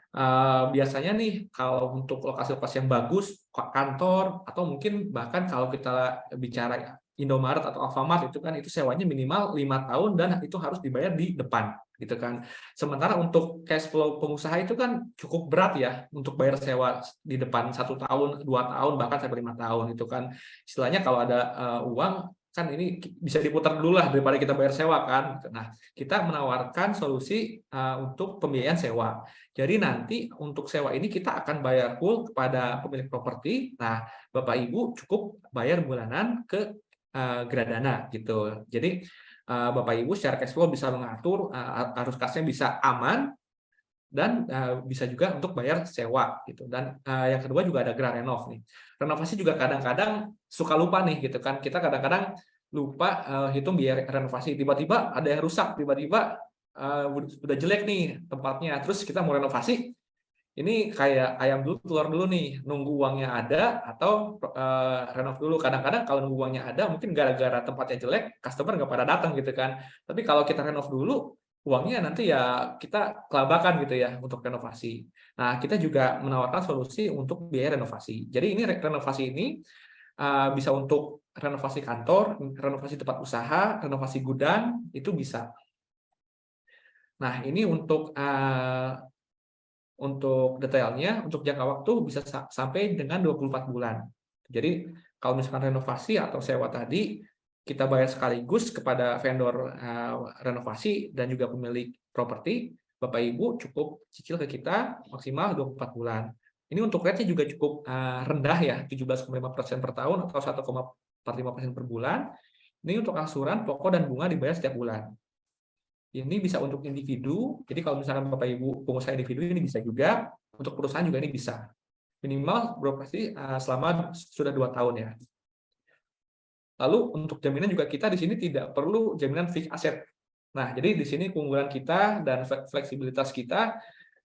biasanya nih kalau untuk lokasi-lokasi yang bagus, kantor, atau mungkin bahkan kalau kita bicara Indomaret atau Alfamart itu kan itu sewanya minimal 5 tahun dan itu harus dibayar di depan gitu kan. Sementara untuk cash flow pengusaha itu kan cukup berat ya untuk bayar sewa di depan 1 tahun, 2 tahun, bahkan sampai 5 tahun itu kan. Istilahnya kalau ada uang kan ini bisa diputar dulu lah daripada kita bayar sewa kan. Nah, kita menawarkan solusi untuk pembiayaan sewa. Jadi nanti untuk sewa ini kita akan bayar full kepada pemilik properti. Nah, Bapak Ibu cukup bayar bulanan ke Gradana gitu. Jadi Bapak Ibu secara cash flow bisa mengatur arus kasnya bisa aman dan bisa juga untuk bayar sewa gitu. Dan yang kedua juga ada Gra Renov nih. Renovasi juga kadang-kadang suka lupa nih gitu kan. Kita kadang-kadang lupa hitung biaya renovasi. Tiba-tiba ada yang rusak, tiba-tiba udah jelek nih tempatnya. Terus kita mau renovasi, ini kayak ayam dulu, telur dulu nih, nunggu uangnya ada atau renov dulu. Kadang-kadang kalau nunggu uangnya ada, mungkin gara-gara tempatnya jelek, customer nggak pada datang gitu kan. Tapi kalau kita renov dulu, uangnya nanti ya kita kelabakan gitu ya untuk renovasi. Nah, kita juga menawarkan solusi untuk biaya renovasi. Jadi ini renovasi ini bisa untuk renovasi kantor, renovasi tempat usaha, renovasi gudang, itu bisa. Nah, ini untuk detailnya, untuk jangka waktu bisa sampai dengan 24 bulan. Jadi kalau misalkan renovasi atau sewa tadi, kita bayar sekaligus kepada vendor renovasi dan juga pemilik properti, Bapak Ibu cukup cicil ke kita maksimal 24 bulan. Ini untuk rate-nya juga cukup rendah ya, 17,5% per tahun atau 1,45% per bulan. Ini untuk angsuran, pokok dan bunga dibayar setiap bulan. Ini bisa untuk individu, jadi kalau misalkan Bapak Ibu pengusaha individu ini bisa juga, untuk perusahaan juga ini bisa. Minimal beroperasi selama sudah 2 tahun ya. Lalu untuk jaminan juga kita di sini tidak perlu jaminan fixed aset. Nah, jadi di sini keunggulan kita dan fleksibilitas kita,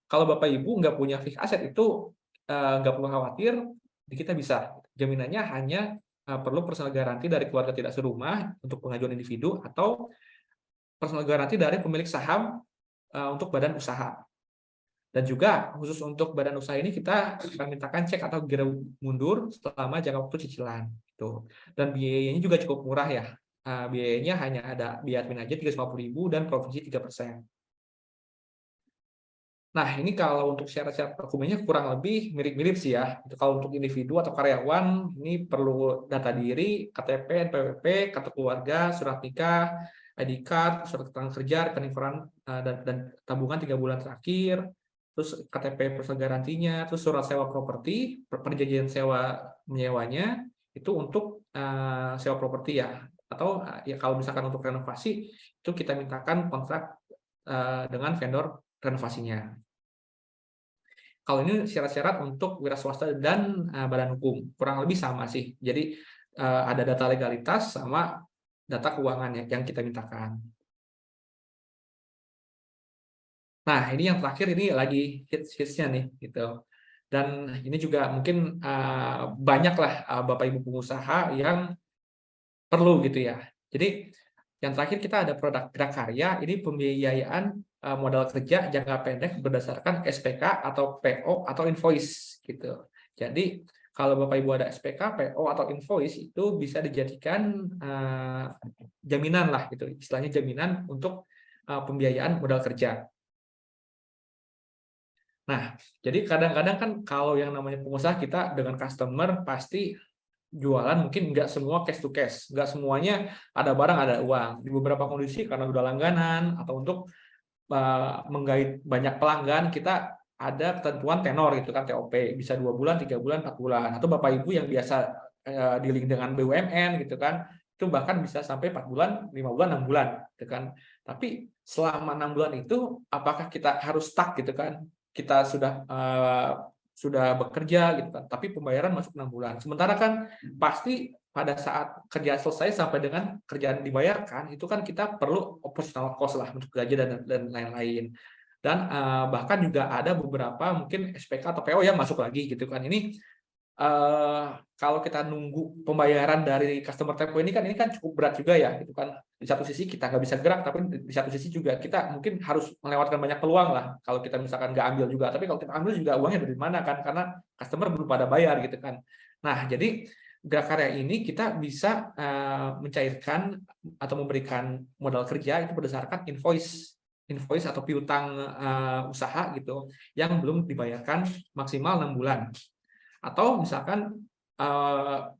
kalau Bapak Ibu nggak punya fixed aset itu nggak perlu khawatir, kita bisa. Jaminannya hanya perlu personal garanti dari keluarga tidak serumah untuk pengajuan individu atau personal garanti dari pemilik saham untuk badan usaha. Dan juga khusus untuk badan usaha ini kita akan mintakan cek atau giro mundur selama jangka waktu cicilan. Gitu. Dan biayanya juga cukup murah ya. Biayanya hanya ada biaya admin aja 350.000 dan provisi 3%. Nah, ini kalau untuk syarat-syarat dokumennya kurang lebih mirip-mirip sih ya. Kalau untuk individu atau karyawan, ini perlu data diri, KTP, NPWP, kartu keluarga, surat nikah, ID card, surat keterangan kerja, rekening iuran dan tabungan 3 bulan terakhir, terus KTP personal garantinya, terus surat sewa properti, perjanjian sewa menyewanya, itu untuk sewa properti ya. Atau ya kalau misalkan untuk renovasi, itu kita mintakan kontrak dengan vendor renovasinya. Kalau ini syarat-syarat untuk wira swasta dan badan hukum, kurang lebih sama sih. Jadi ada data legalitas sama data keuangan yang kita mintakan. Nah, ini yang terakhir ini lagi hits-hitsnya nih, gitu. Dan ini juga mungkin banyak lah Bapak Ibu pengusaha yang perlu gitu ya. Jadi yang terakhir kita ada produk gerak karya, ini pembiayaan modal kerja jangka pendek berdasarkan SPK atau PO atau invoice gitu. Jadi kalau Bapak Ibu ada SPK, PO atau invoice itu bisa dijadikan jaminan lah gitu, istilahnya jaminan untuk pembiayaan modal kerja. Nah, jadi kadang-kadang kan kalau yang namanya pengusaha kita dengan customer pasti jualan mungkin nggak semua cash to cash, nggak semuanya ada barang ada uang. Di beberapa kondisi karena udah langganan atau untuk menggait banyak pelanggan, kita ada ketentuan tenor gitu kan, TOP bisa 2 bulan, 3 bulan, 4 bulan, atau Bapak Ibu yang biasa dealing dengan BUMN gitu kan, itu bahkan bisa sampai 4 bulan, 5 bulan, 6 bulan gitu kan. Tapi selama 6 bulan itu apakah kita harus stuck gitu kan? Kita sudah bekerja gitu kan, tapi pembayaran masuk 6 bulan. Sementara kan pasti pada saat kerja selesai sampai dengan kerjaan dibayarkan, itu kan kita perlu operational cost lah untuk gaji dan lain-lain. Dan bahkan juga ada beberapa mungkin SPK atau PO yang masuk lagi gitu kan. Ini kalau kita nunggu pembayaran dari customer tempo ini kan cukup berat juga ya gitu kan. Di satu sisi kita nggak bisa gerak, tapi di satu sisi juga kita mungkin harus melewatkan banyak peluang lah kalau kita misalkan nggak ambil juga. Tapi kalau kita ambil juga uangnya dari mana kan, karena customer belum pada bayar gitu kan. Nah, jadi gerak karya ini kita bisa mencairkan atau memberikan modal kerja itu berdasarkan invoice atau piutang usaha gitu yang belum dibayarkan maksimal 6 bulan. Atau misalkan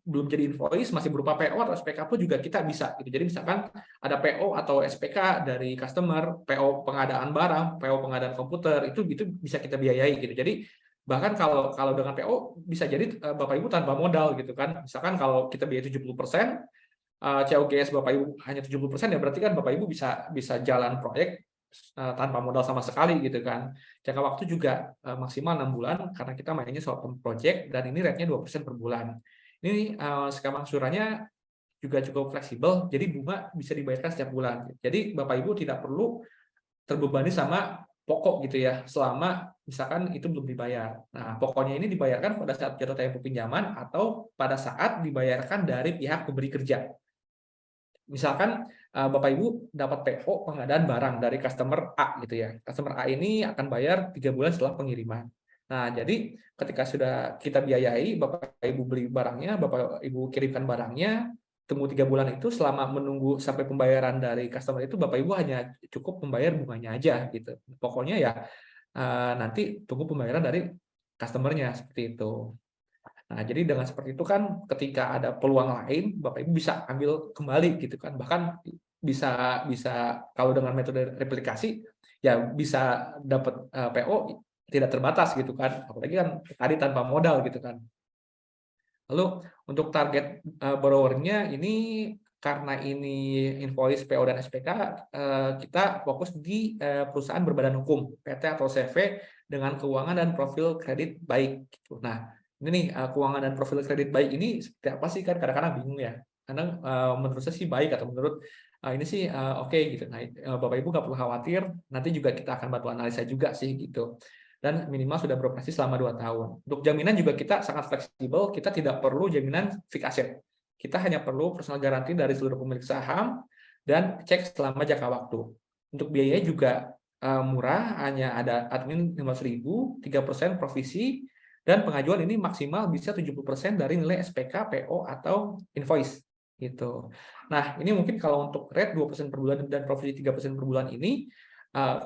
belum jadi invoice masih berupa PO atau SPK pun juga kita bisa gitu. Jadi misalkan ada PO atau SPK dari customer, PO pengadaan barang, PO pengadaan komputer, itu bisa kita biayai gitu. Jadi bahkan kalau dengan PO bisa jadi Bapak Ibu tanpa modal gitu kan. Misalkan kalau kita biaya 70%, COGS Bapak Ibu hanya 70%, ya berarti kan Bapak Ibu bisa jalan proyek tanpa modal sama sekali gitu kan. Jangka waktu juga maksimal 6 bulan karena kita mainnya short term project dan ini rate-nya 2% per bulan. Ini skema angsurannya juga cukup fleksibel, jadi bunga bisa dibayarkan setiap bulan. Jadi Bapak Ibu tidak perlu terbebani sama pokok gitu ya, selama misalkan itu belum dibayar. Nah, pokoknya ini dibayarkan pada saat jatuh tempo pinjaman atau pada saat dibayarkan dari pihak pemberi kerja. Misalkan Bapak Ibu dapat PO pengadaan barang dari customer A gitu ya. Customer A ini akan bayar 3 bulan setelah pengiriman. Nah, jadi ketika sudah kita biayai, Bapak Ibu beli barangnya, Bapak Ibu kirimkan barangnya, tunggu 3 bulan itu selama menunggu sampai pembayaran dari customer itu Bapak Ibu hanya cukup membayar bunganya aja gitu. Pokoknya ya nanti tunggu pembayaran dari customernya seperti itu. Nah, jadi dengan seperti itu kan ketika ada peluang lain, Bapak Ibu bisa ambil kembali gitu kan. Bahkan bisa bisa kalau dengan metode replikasi ya bisa dapat PO tidak terbatas gitu kan. Apalagi kan tadi tanpa modal gitu kan. Lalu untuk target borrower-nya ini karena ini invoice PO dan SPK, kita fokus di perusahaan berbadan hukum, PT atau CV dengan keuangan dan profil kredit baik. Gitu. Nah, ini nih keuangan dan profil kredit baik ini seperti apa sih kan kadang-kadang bingung ya. Kadang menurut saya sih baik atau menurut ini sih oke gitu. Nah, Bapak Ibu nggak perlu khawatir, nanti juga kita akan bantu analisa juga sih gitu. Dan minimal sudah beroperasi selama 2 tahun. Untuk jaminan juga kita sangat fleksibel, kita tidak perlu jaminan fixed asset. Kita hanya perlu personal garanti dari seluruh pemilik saham dan cek selama jangka waktu. Untuk biayanya juga murah, hanya ada admin 5.000, 3% provisi, dan pengajuan ini maksimal bisa 70% dari nilai SPK, PO, atau invoice. Gitu. Nah, ini mungkin kalau untuk rate 2% per bulan dan provisi 3% per bulan ini,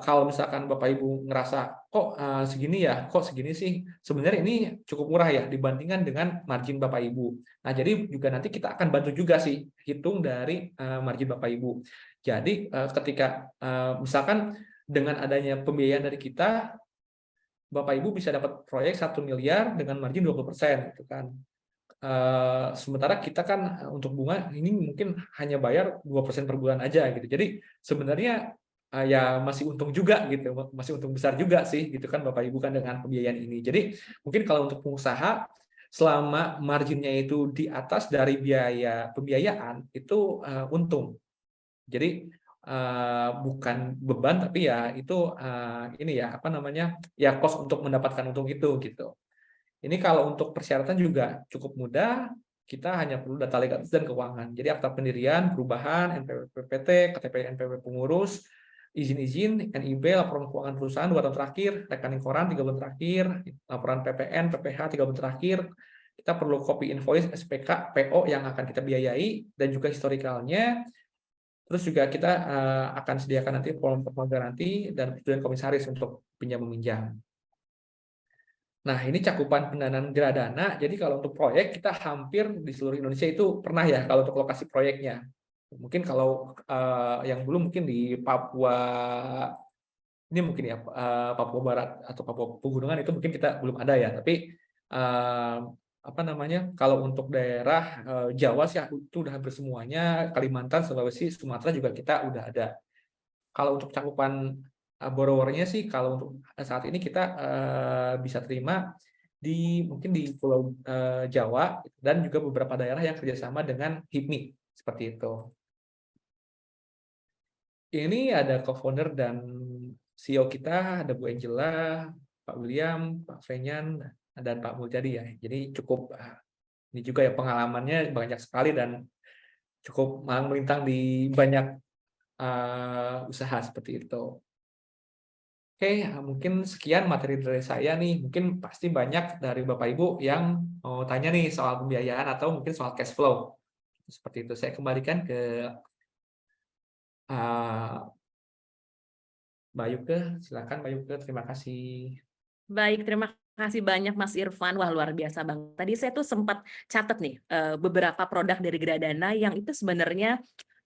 kalau misalkan Bapak Ibu ngerasa kok segini ya, kok segini sih, sebenarnya ini cukup murah ya dibandingkan dengan margin Bapak Ibu. Nah, jadi juga nanti kita akan bantu juga sih hitung dari margin Bapak Ibu. Jadi ketika misalkan dengan adanya pembiayaan dari kita, Bapak Ibu bisa dapat proyek 1 miliar dengan margin 20% gitu kan. Sementara kita kan untuk bunga ini mungkin hanya bayar 2% per bulan aja gitu. Jadi sebenarnya ya masih untung juga gitu, masih untung besar juga sih gitu kan Bapak Ibu kan dengan pembiayaan ini. Jadi mungkin kalau untuk pengusaha selama marginnya itu di atas dari biaya pembiayaan itu untung. Jadi bukan beban tapi ya itu ini ya apa namanya ya cost untuk mendapatkan untung itu gitu. Ini kalau untuk persyaratan juga cukup mudah, kita hanya perlu data legalis dan keuangan. Jadi akta pendirian, perubahan, NPWP PT, KTP NPWP pengurus, izin-izin, NIB, laporan keuangan perusahaan 2 tahun terakhir, rekening koran 3 bulan terakhir, laporan PPN, PPH 3 bulan terakhir. Kita perlu copy invoice, SPK, PO yang akan kita biayai, dan juga historikalnya. Terus juga kita akan sediakan nanti form garanti dan persetujuan komisaris untuk pinjam-meminjam. Nah, ini cakupan pendanaan Gradana. Jadi kalau untuk proyek, kita hampir di seluruh Indonesia itu pernah ya kalau untuk lokasi proyeknya. Mungkin kalau yang belum mungkin di Papua, ini mungkin ya Papua Barat atau Papua Pegunungan itu mungkin kita belum ada ya. Tapi apa namanya, kalau untuk daerah Jawa sih itu udah hampir semuanya, Kalimantan, Sulawesi, Sumatera juga kita udah ada. Kalau untuk cakupan borrowernya sih kalau untuk saat ini kita bisa terima mungkin di Pulau Jawa dan juga beberapa daerah yang kerjasama dengan HIPMI seperti itu. Ini ada co-founder dan CEO kita, ada Bu Angela, Pak William, Pak Fenyan, dan Pak Muljadi ya. Jadi cukup ini juga ya pengalamannya banyak sekali dan cukup malang melintang di banyak usaha seperti itu. Oke, mungkin sekian materi dari saya nih. Mungkin pasti banyak dari Bapak Ibu yang mau tanya nih soal pembiayaan atau mungkin soal cash flow. Seperti itu. Saya kembalikan ke Mbak Yuke. Silakan Mbak Yuke, terima kasih. Baik, terima kasih banyak Mas Irfan. Wah, luar biasa banget. Tadi saya tuh sempat catat nih beberapa produk dari Gradana yang itu sebenarnya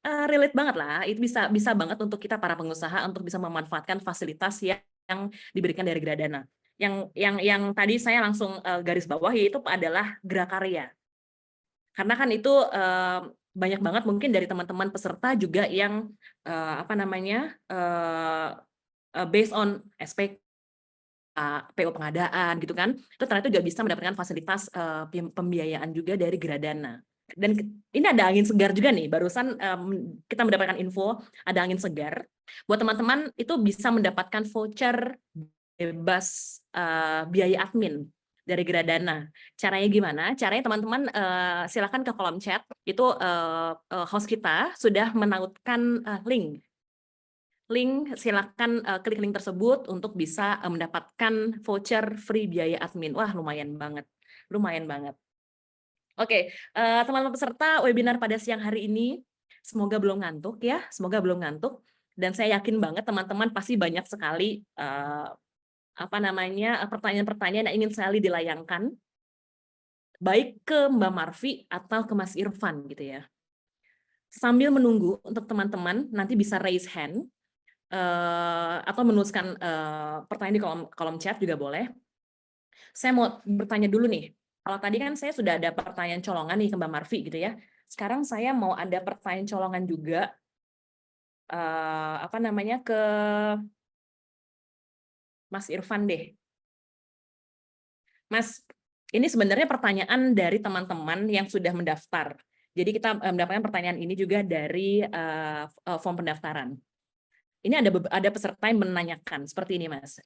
relate banget lah, itu bisa banget untuk kita para pengusaha untuk bisa memanfaatkan fasilitas yang diberikan dari Gradana. Yang tadi saya langsung garis bawahi itu adalah Grakarya. Karena kan itu banyak banget mungkin dari teman-teman peserta juga yang apa namanya based on SPK, PO pengadaan gitu kan, itu ternyata juga bisa mendapatkan fasilitas pembiayaan juga dari Gradana. Dan ini ada angin segar juga nih, barusan kita mendapatkan info ada angin segar. Buat teman-teman itu bisa mendapatkan voucher bebas biaya admin dari Gradana. Caranya gimana? Caranya teman-teman silakan ke kolom chat, itu host kita sudah menautkan link. Silakan klik link tersebut untuk bisa mendapatkan voucher free biaya admin. Wah, lumayan banget. Lumayan banget. Oke, teman-teman peserta webinar pada siang hari ini, semoga belum ngantuk ya, semoga belum ngantuk. Dan saya yakin banget teman-teman pasti banyak sekali apa namanya pertanyaan-pertanyaan yang ingin sekali dilayangkan. baik ke Mbak Marfi atau ke Mas Irfan gitu ya. Sambil menunggu untuk teman-teman nanti bisa raise hand atau menuliskan pertanyaan di kolom chat juga boleh. Saya mau bertanya dulu nih. Kalau tadi kan saya sudah ada pertanyaan colongan nih ke Mbak Marfi gitu ya. Sekarang saya mau ada pertanyaan colongan juga apa namanya ke Mas Irfan deh. Mas, ini sebenarnya pertanyaan dari teman-teman yang sudah mendaftar. Jadi kita mendapatkan pertanyaan ini juga dari form pendaftaran. Ini ada peserta yang menanyakan seperti ini, Mas.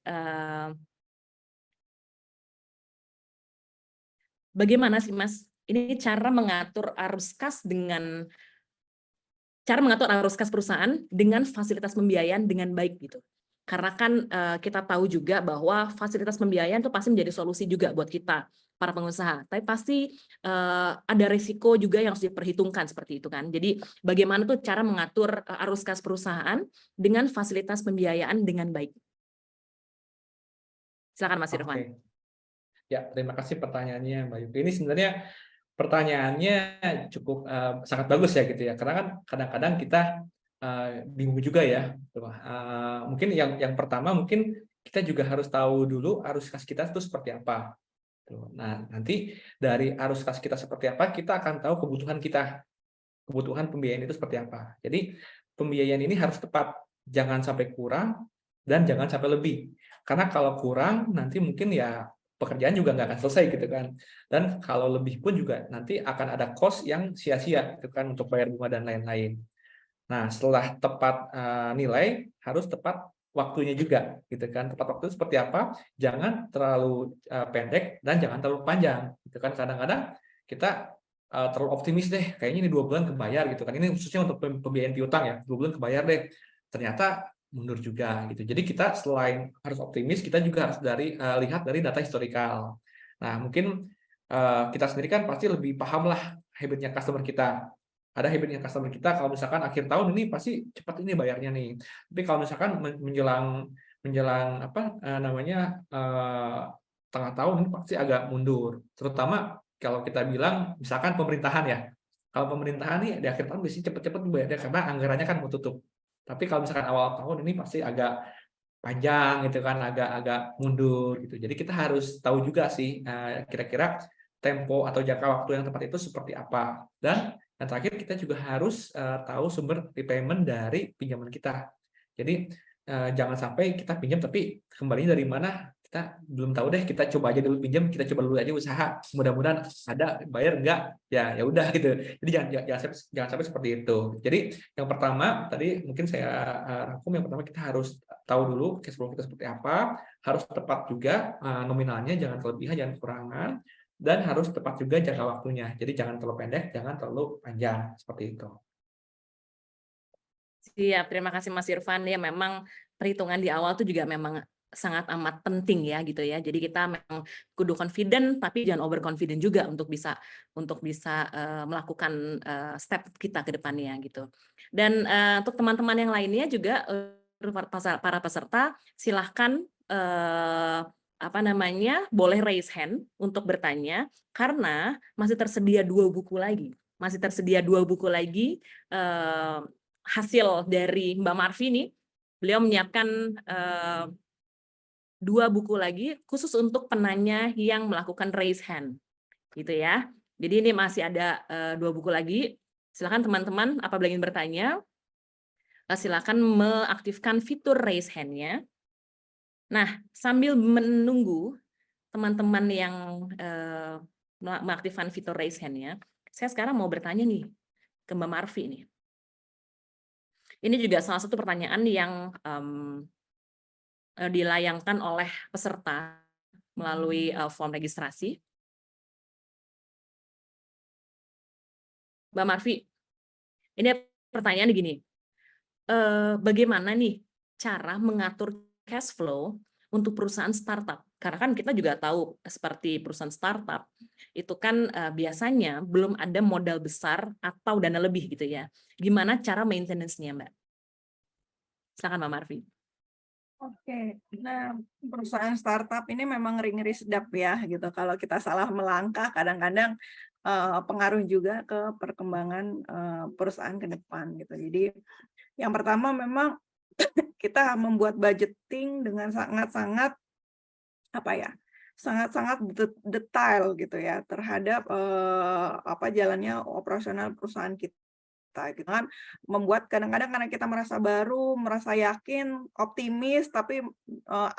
Bagaimana sih, Mas? Ini cara mengatur arus kas perusahaan dengan fasilitas pembiayaan dengan baik gitu. Karena kan kita tahu juga bahwa fasilitas pembiayaan itu pasti menjadi solusi juga buat kita para pengusaha. Tapi pasti ada risiko juga yang harus diperhitungkan seperti itu kan. Jadi bagaimana tuh cara mengatur arus kas perusahaan dengan fasilitas pembiayaan dengan baik. Silakan Mas Irfan. Oke. Ya, terima kasih pertanyaannya Mbak Yuki. Ini sebenarnya pertanyaannya cukup sangat bagus ya gitu ya. Karena kan kadang-kadang kita bingung juga ya. Mungkin yang pertama mungkin kita juga harus tahu dulu arus kas kita itu seperti apa. Nah, nanti dari arus kas kita seperti apa, kita akan tahu kebutuhan kita. Kebutuhan pembiayaan itu seperti apa. Jadi pembiayaan ini harus tepat. Jangan sampai kurang dan jangan sampai lebih. Karena kalau kurang nanti mungkin ya pekerjaan juga nggak akan selesai gitu kan. Dan kalau lebih pun juga nanti akan ada cost yang sia-sia gitu kan untuk bayar bunga dan lain-lain. Nah, setelah tepat nilai harus tepat waktunya juga gitu kan. Tepat waktu seperti apa? Jangan terlalu pendek dan jangan terlalu panjang gitu kan. Kadang-kadang kita terlalu optimis deh, kayaknya ini 2 bulan kebayar gitu kan. Ini khususnya untuk pembiayaan piutang ya, 2 bulan kebayar deh. Ternyata mundur juga gitu. Jadi kita selain harus optimis, kita juga harus lihat dari data historikal. Nah, mungkin kita sendiri kan pasti lebih paham lah habitnya customer kita. Ada habitnya customer kita kalau misalkan akhir tahun ini pasti cepat ini bayarnya nih. Tapi kalau misalkan menjelang tengah tahun ini pasti agak mundur. Terutama kalau kita bilang misalkan pemerintahan ya. Kalau pemerintahan nih di akhir tahun biasanya cepet-cepet bayarnya karena anggarannya kan mau tutup. Tapi kalau misalkan awal tahun ini pasti agak panjang gitu kan, agak mundur gitu. Jadi kita harus tahu juga sih kira-kira tempo atau jangka waktu yang tepat itu seperti apa. Dan yang terakhir kita juga harus tahu sumber repayment dari pinjaman kita. Jadi jangan sampai kita pinjam tapi kembalinya dari mana kita belum tahu deh, kita coba aja dulu pinjam, kita coba dulu aja usaha, mudah-mudahan ada bayar enggak ya udah gitu. Jadi jangan sampai seperti itu. Jadi yang pertama tadi mungkin saya rangkum, yang pertama kita harus tahu dulu cash flow kita seperti apa, harus tepat juga nominalnya, jangan kelebihan, jangan kekurangan, dan harus tepat juga jangka waktunya. Jadi jangan terlalu pendek, jangan terlalu panjang, seperti itu. Siap, terima kasih Mas Irfan. Ya memang perhitungan di awal itu juga memang sangat amat penting ya gitu ya. Jadi kita memang kudu confident tapi jangan overconfident juga untuk bisa melakukan step kita ke depannya gitu. Dan untuk teman-teman yang lainnya juga para peserta silahkan boleh raise hand untuk bertanya karena masih tersedia 2 buku lagi. Masih tersedia 2 buku lagi hasil dari Mbak Marfi nih. Beliau menyiapkan 2 buku lagi khusus untuk penanya yang melakukan raise hand gitu ya. Jadi ini masih ada 2 buku lagi. Silakan teman-teman apabila ingin bertanya silakan mengaktifkan fitur raise hand-nya. Nah, sambil menunggu teman-teman yang mengaktifkan fitur raise hand-nya, saya sekarang mau bertanya nih ke Mbak Marfi nih. Ini juga salah satu pertanyaan yang dilayangkan oleh peserta melalui form registrasi. Mbak Marfi, ini pertanyaan gini, bagaimana nih cara mengatur cash flow untuk perusahaan startup? Karena kan kita juga tahu seperti perusahaan startup itu kan biasanya belum ada modal besar atau dana lebih gitu ya. Gimana cara maintenance-nya, Mbak? Silakan Mbak Marfi. Oke, nah perusahaan startup ini memang ngeri-ngeri sedap ya gitu. Kalau kita salah melangkah, kadang-kadang pengaruh juga ke perkembangan perusahaan ke depan gitu. Jadi yang pertama memang kita membuat budgeting dengan sangat-sangat apa ya, sangat-sangat detail gitu ya terhadap apa jalannya operasional perusahaan kita gitu kan. Membuat kadang-kadang karena kita merasa baru, merasa yakin, optimis, tapi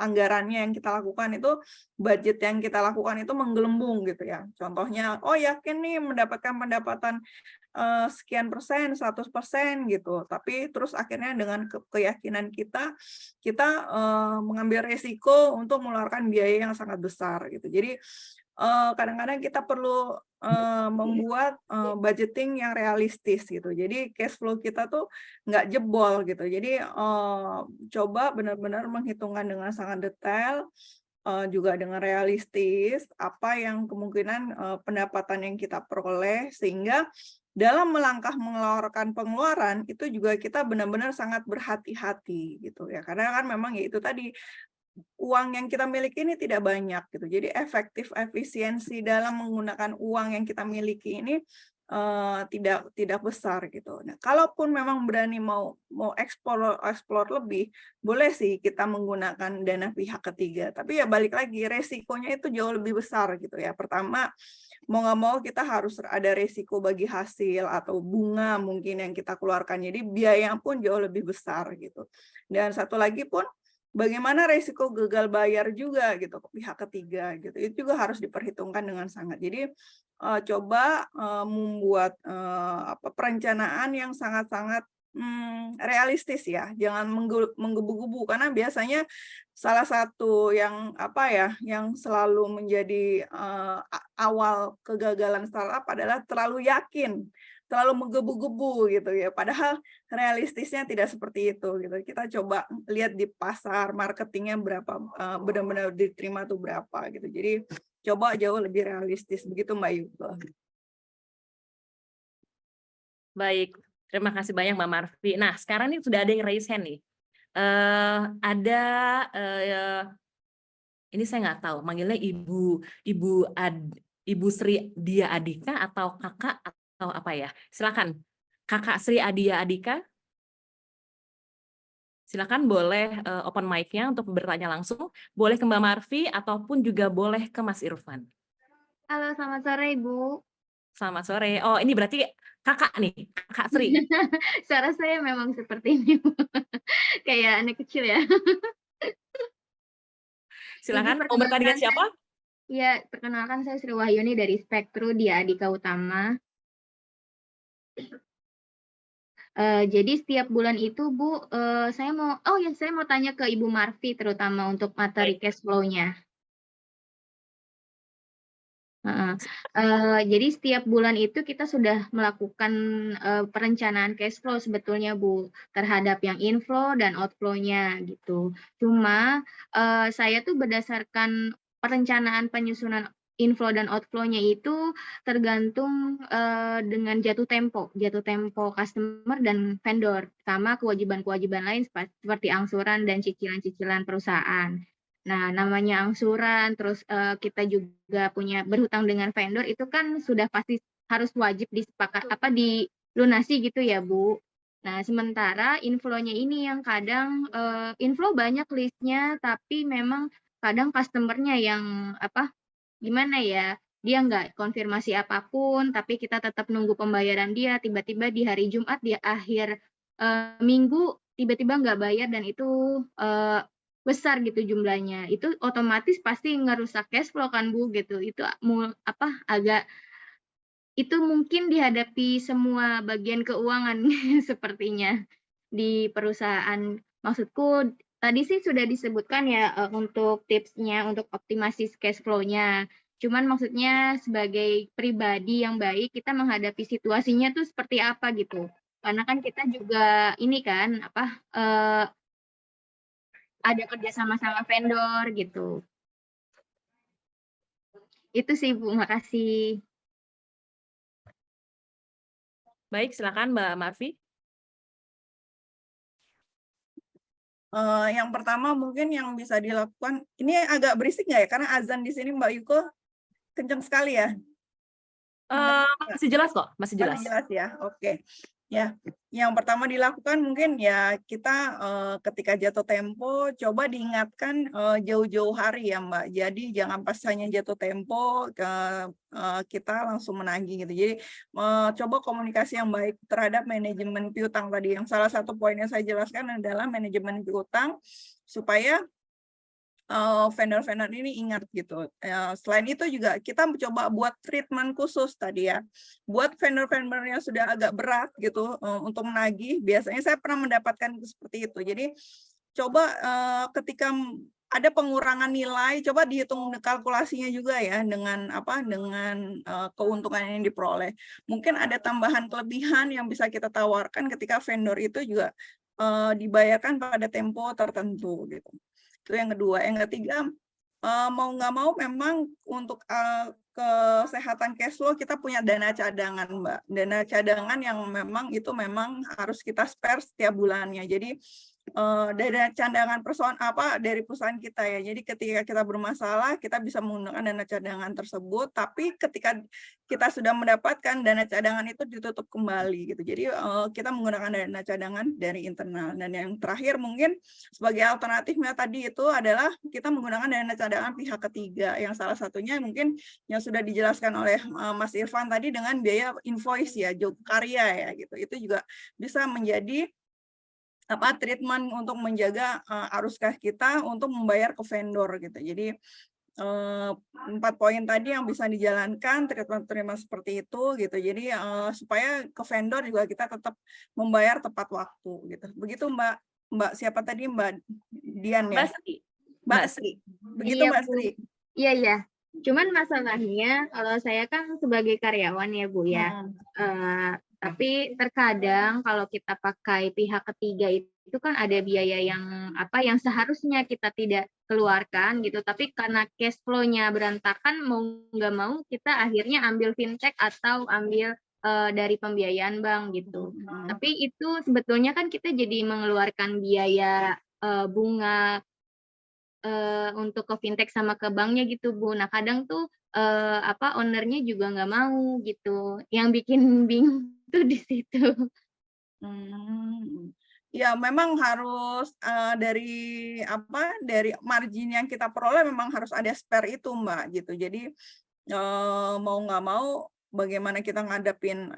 anggarannya yang kita lakukan itu, budget yang kita lakukan itu menggelembung gitu ya. Contohnya, oh yakin nih mendapatkan pendapatan sekian persen, 100% gitu. Tapi terus akhirnya dengan keyakinan kita, kita mengambil resiko untuk mengeluarkan biaya yang sangat besar gitu. Jadi kadang-kadang kita perlu membuat budgeting yang realistis gitu. Jadi cash flow kita tuh nggak jebol gitu. Jadi coba benar-benar menghitungkan dengan sangat detail, juga dengan realistis apa yang kemungkinan pendapatan yang kita peroleh, sehingga dalam melangkah mengeluarkan pengeluaran itu juga kita benar-benar sangat berhati-hati gitu ya, karena kan memang ya itu tadi, uang yang kita miliki ini tidak banyak gitu, jadi efisiensi dalam menggunakan uang yang kita miliki ini tidak besar gitu. Nah, kalaupun memang berani mau explore lebih, boleh sih kita menggunakan dana pihak ketiga. Tapi ya balik lagi, resikonya itu jauh lebih besar gitu ya. Pertama, mau nggak mau kita harus ada resiko bagi hasil atau bunga mungkin yang kita keluarkan. Jadi biaya pun jauh lebih besar gitu. Dan satu lagi pun, bagaimana resiko gagal bayar juga gitu ke pihak ketiga gitu. Itu juga harus diperhitungkan dengan sangat. Jadi coba membuat perencanaan yang sangat-sangat realistis ya, jangan menggebu-gebu, karena biasanya salah satu yang apa ya, yang selalu menjadi awal kegagalan startup adalah terlalu yakin, terlalu menggebu-gebu gitu ya. Padahal realistisnya tidak seperti itu gitu. Kita coba lihat di pasar marketingnya berapa, benar-benar diterima tuh berapa gitu. Jadi coba jauh lebih realistis, begitu Mbak Yuko. Baik, terima kasih banyak Mbak Marfi. Nah, sekarang ini sudah ada yang raise hand nih. Ada ini saya nggak tahu, manggilnya Ibu Sri Dia Adika atau Kakak atau apa ya? Silakan, Kakak Sri Adia Adika. Silakan boleh open mic-nya untuk bertanya langsung. Boleh ke Mbak Marfi ataupun juga boleh ke Mas Irfan. Halo, selamat sore Ibu. Selamat sore. Oh, ini berarti kakak nih, Kakak Sri. Suara saya memang seperti ini, kayak anak kecil ya. Silakan, mau bertanya dengan siapa? Iya, perkenalkan saya Sri Wahyuni dari Spektru Dia Adika Utama. Jadi setiap bulan itu Bu, saya mau tanya ke Ibu Marfi terutama untuk materi cash flow-nya. Jadi setiap bulan itu kita sudah melakukan perencanaan cash flow sebetulnya Bu, terhadap yang inflow dan outflow-nya gitu. Cuma saya tuh berdasarkan perencanaan penyusunan inflow dan outflow-nya itu tergantung dengan jatuh tempo customer dan vendor, sama kewajiban-kewajiban lain seperti angsuran dan cicilan-cicilan perusahaan. Nah, namanya angsuran, terus kita juga punya berhutang dengan vendor, itu kan sudah pasti harus wajib dilunasi gitu ya, Bu. Nah, sementara inflow-nya ini yang kadang inflow banyak list-nya, tapi memang kadang customer-nya yang gimana ya, dia nggak konfirmasi apapun, tapi kita tetap nunggu pembayaran dia, tiba-tiba di hari Jumat, di akhir minggu, tiba-tiba nggak bayar, dan itu besar gitu jumlahnya, itu otomatis pasti ngerusak cash flow kan Bu gitu. Itu agak itu mungkin dihadapi semua bagian keuangan sepertinya di perusahaan. Maksudku tadi sih sudah disebutkan ya untuk tipsnya untuk optimasi cash flow-nya. Cuman maksudnya sebagai pribadi yang baik kita menghadapi situasinya tuh seperti apa gitu. Karena kan kita juga ini kan ada kerja sama vendor gitu. Itu sih Bu, makasih. Baik, silakan Mbak Marfi. Yang pertama mungkin yang bisa dilakukan, ini agak berisik nggak ya? Karena azan di sini Mbak Yuko kencang sekali ya. Masih jelas kok, masih jelas. Masih jelas ya, oke. Ya, yang pertama dilakukan mungkin ya kita ketika jatuh tempo coba diingatkan jauh-jauh hari ya Mbak. Jadi jangan pas hanya jatuh tempo kita langsung menagih gitu. Jadi coba komunikasi yang baik terhadap manajemen piutang tadi. Yang salah satu poin yang saya jelaskan adalah manajemen piutang supaya vendor-vendor ini ingat gitu. Selain itu juga kita mencoba buat treatment khusus tadi ya. Buat vendor-vendor yang sudah agak berat gitu untuk menagih, biasanya saya pernah mendapatkan seperti itu. Jadi coba ketika ada pengurangan nilai, coba dihitung kalkulasinya juga ya dengan keuntungan yang diperoleh. Mungkin ada tambahan kelebihan yang bisa kita tawarkan ketika vendor itu juga dibayarkan pada tempo tertentu gitu. Itu yang kedua. Yang ketiga, mau nggak mau memang untuk kesehatan cash flow kita punya dana cadangan, Mbak. Dana cadangan yang memang harus kita spare setiap bulannya. Jadi dana cadangan dari perusahaan kita ya. Jadi ketika kita bermasalah, kita bisa menggunakan dana cadangan tersebut. Tapi ketika kita sudah mendapatkan dana cadangan itu ditutup kembali gitu. Jadi kita menggunakan dana cadangan dari internal. Dan yang terakhir mungkin sebagai alternatifnya tadi itu adalah kita menggunakan dana cadangan pihak ketiga. Yang salah satunya mungkin yang sudah dijelaskan oleh Mas Irfan tadi dengan biaya invoice ya, job karya ya gitu. Itu juga bisa menjadi treatment untuk menjaga arus cash kita untuk membayar ke vendor gitu. Jadi 4 poin tadi yang bisa dijalankan treatment seperti itu gitu. Jadi supaya ke vendor juga kita tetap membayar tepat waktu gitu. Begitu Mbak siapa tadi, Mbak Dian ya? Mbak Sri. Begitu Iya, Mbak Bu. Sri. Iya. Cuman masalahnya kalau saya kan sebagai karyawan ya Bu ya. Tapi terkadang kalau kita pakai pihak ketiga itu kan ada biaya yang seharusnya kita tidak keluarkan gitu. Tapi karena cash flow-nya berantakan, mau nggak mau kita akhirnya ambil fintech atau ambil dari pembiayaan bank gitu. Tapi itu sebetulnya kan kita jadi mengeluarkan biaya bunga untuk ke fintech sama ke banknya gitu Bu. Nah kadang tuh ownernya juga nggak mau gitu. Yang bikin bingung tuh di situ. Ya memang harus dari margin yang kita peroleh memang harus ada spare itu Mbak gitu. Jadi mau nggak mau bagaimana kita ngadepin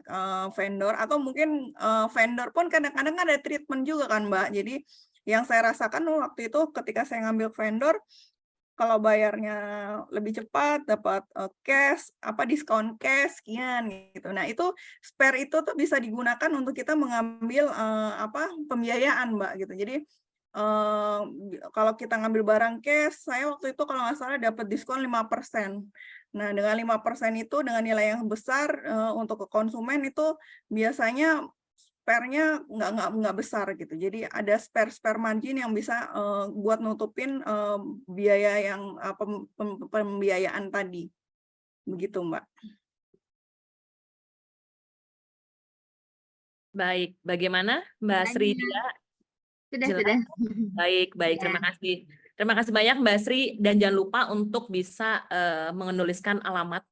vendor atau mungkin vendor pun kadang-kadang ada treatment juga kan Mbak. Jadi yang saya rasakan waktu itu ketika saya ngambil vendor, kalau bayarnya lebih cepat dapat cash diskon cash sekian gitu. Nah itu spare itu tuh bisa digunakan untuk kita mengambil pembiayaan Mbak gitu. Jadi kalau kita ngambil barang cash, saya waktu itu kalau nggak salah dapat diskon 5%. Nah dengan 5% itu dengan nilai yang besar untuk ke konsumen itu biasanya spare-nya nggak besar gitu. Jadi ada spare margin yang bisa buat nutupin biaya yang pembiayaan tadi. Begitu, Mbak. Baik, bagaimana Mbak Sri? Sudah. Baik. Terima kasih. Terima kasih banyak Mbak Sri, dan jangan lupa untuk bisa menuliskan alamat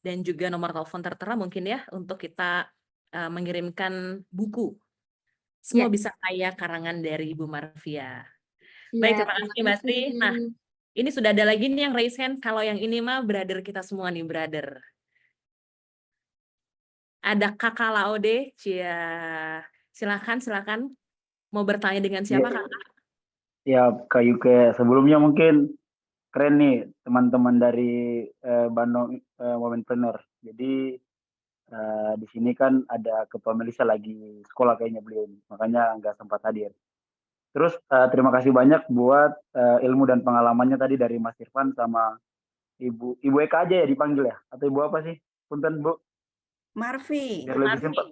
dan juga nomor telepon tertera mungkin ya untuk kita mengirimkan buku. Semua bisa kaya karangan dari Ibu Marvia. Baik, terima kasih Mbak Sri. Nah, ini sudah ada lagi nih yang raise hand. Kalau yang ini mah brother kita semua nih, brother. Ada Kakak Laode, silakan. Mau bertanya dengan siapa Kakak? Ya, Kak Yuke, sebelumnya mungkin keren nih teman-teman dari Bandung Womenpreneur. Jadi di sini kan ada Ketua Melisa lagi sekolah kayaknya beliau, makanya nggak sempat hadir. Terus terima kasih banyak buat ilmu dan pengalamannya tadi dari Mas Irfan sama Ibu Eka aja ya dipanggil ya? Atau Ibu apa sih? Punten Bu? Marvi. Biar lebih simpel.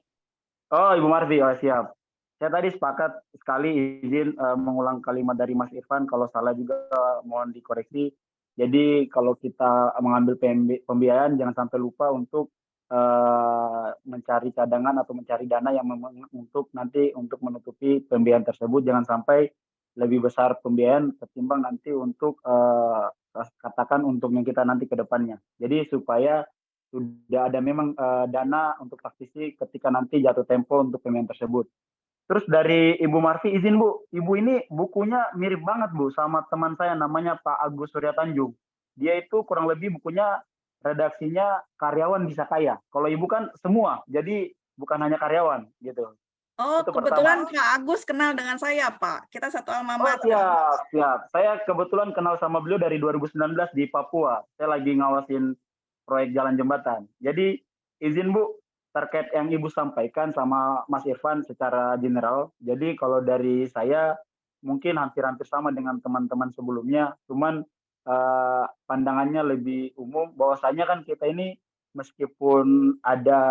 Oh, Ibu Marvi, oh siap. Saya tadi sepakat sekali izin mengulang kalimat dari Mas Irfan, kalau salah juga mohon dikoreksi. Jadi kalau kita mengambil pembiayaan jangan sampai lupa untuk mencari cadangan atau mencari dana yang untuk nanti untuk menutupi pembiayaan tersebut. Jangan sampai lebih besar pembiayaan ketimbang nanti untuk katakan untuk yang kita nanti ke depannya. Jadi supaya sudah ada memang dana untuk praktisi ketika nanti jatuh tempo untuk pembiayaan tersebut. Terus dari Ibu Marfi, izin Bu, Ibu ini bukunya mirip banget Bu sama teman saya namanya Pak Agus Surya Tanjung. Dia itu kurang lebih bukunya redaksinya karyawan bisa kaya. Kalau Ibu kan semua, jadi bukan hanya karyawan gitu. Oh, Itu kebetulan pertama. Pak Agus kenal dengan saya, Pak. Kita satu alma Oh mater. siap. Saya kebetulan kenal sama beliau dari 2019 di Papua. Saya lagi ngawasin proyek jalan jembatan. Jadi izin Bu, terkait yang Ibu sampaikan sama Mas Irfan secara general. Jadi kalau dari saya mungkin hampir-hampir sama dengan teman-teman sebelumnya, cuman pandangannya lebih umum bahwasanya kan kita ini meskipun ada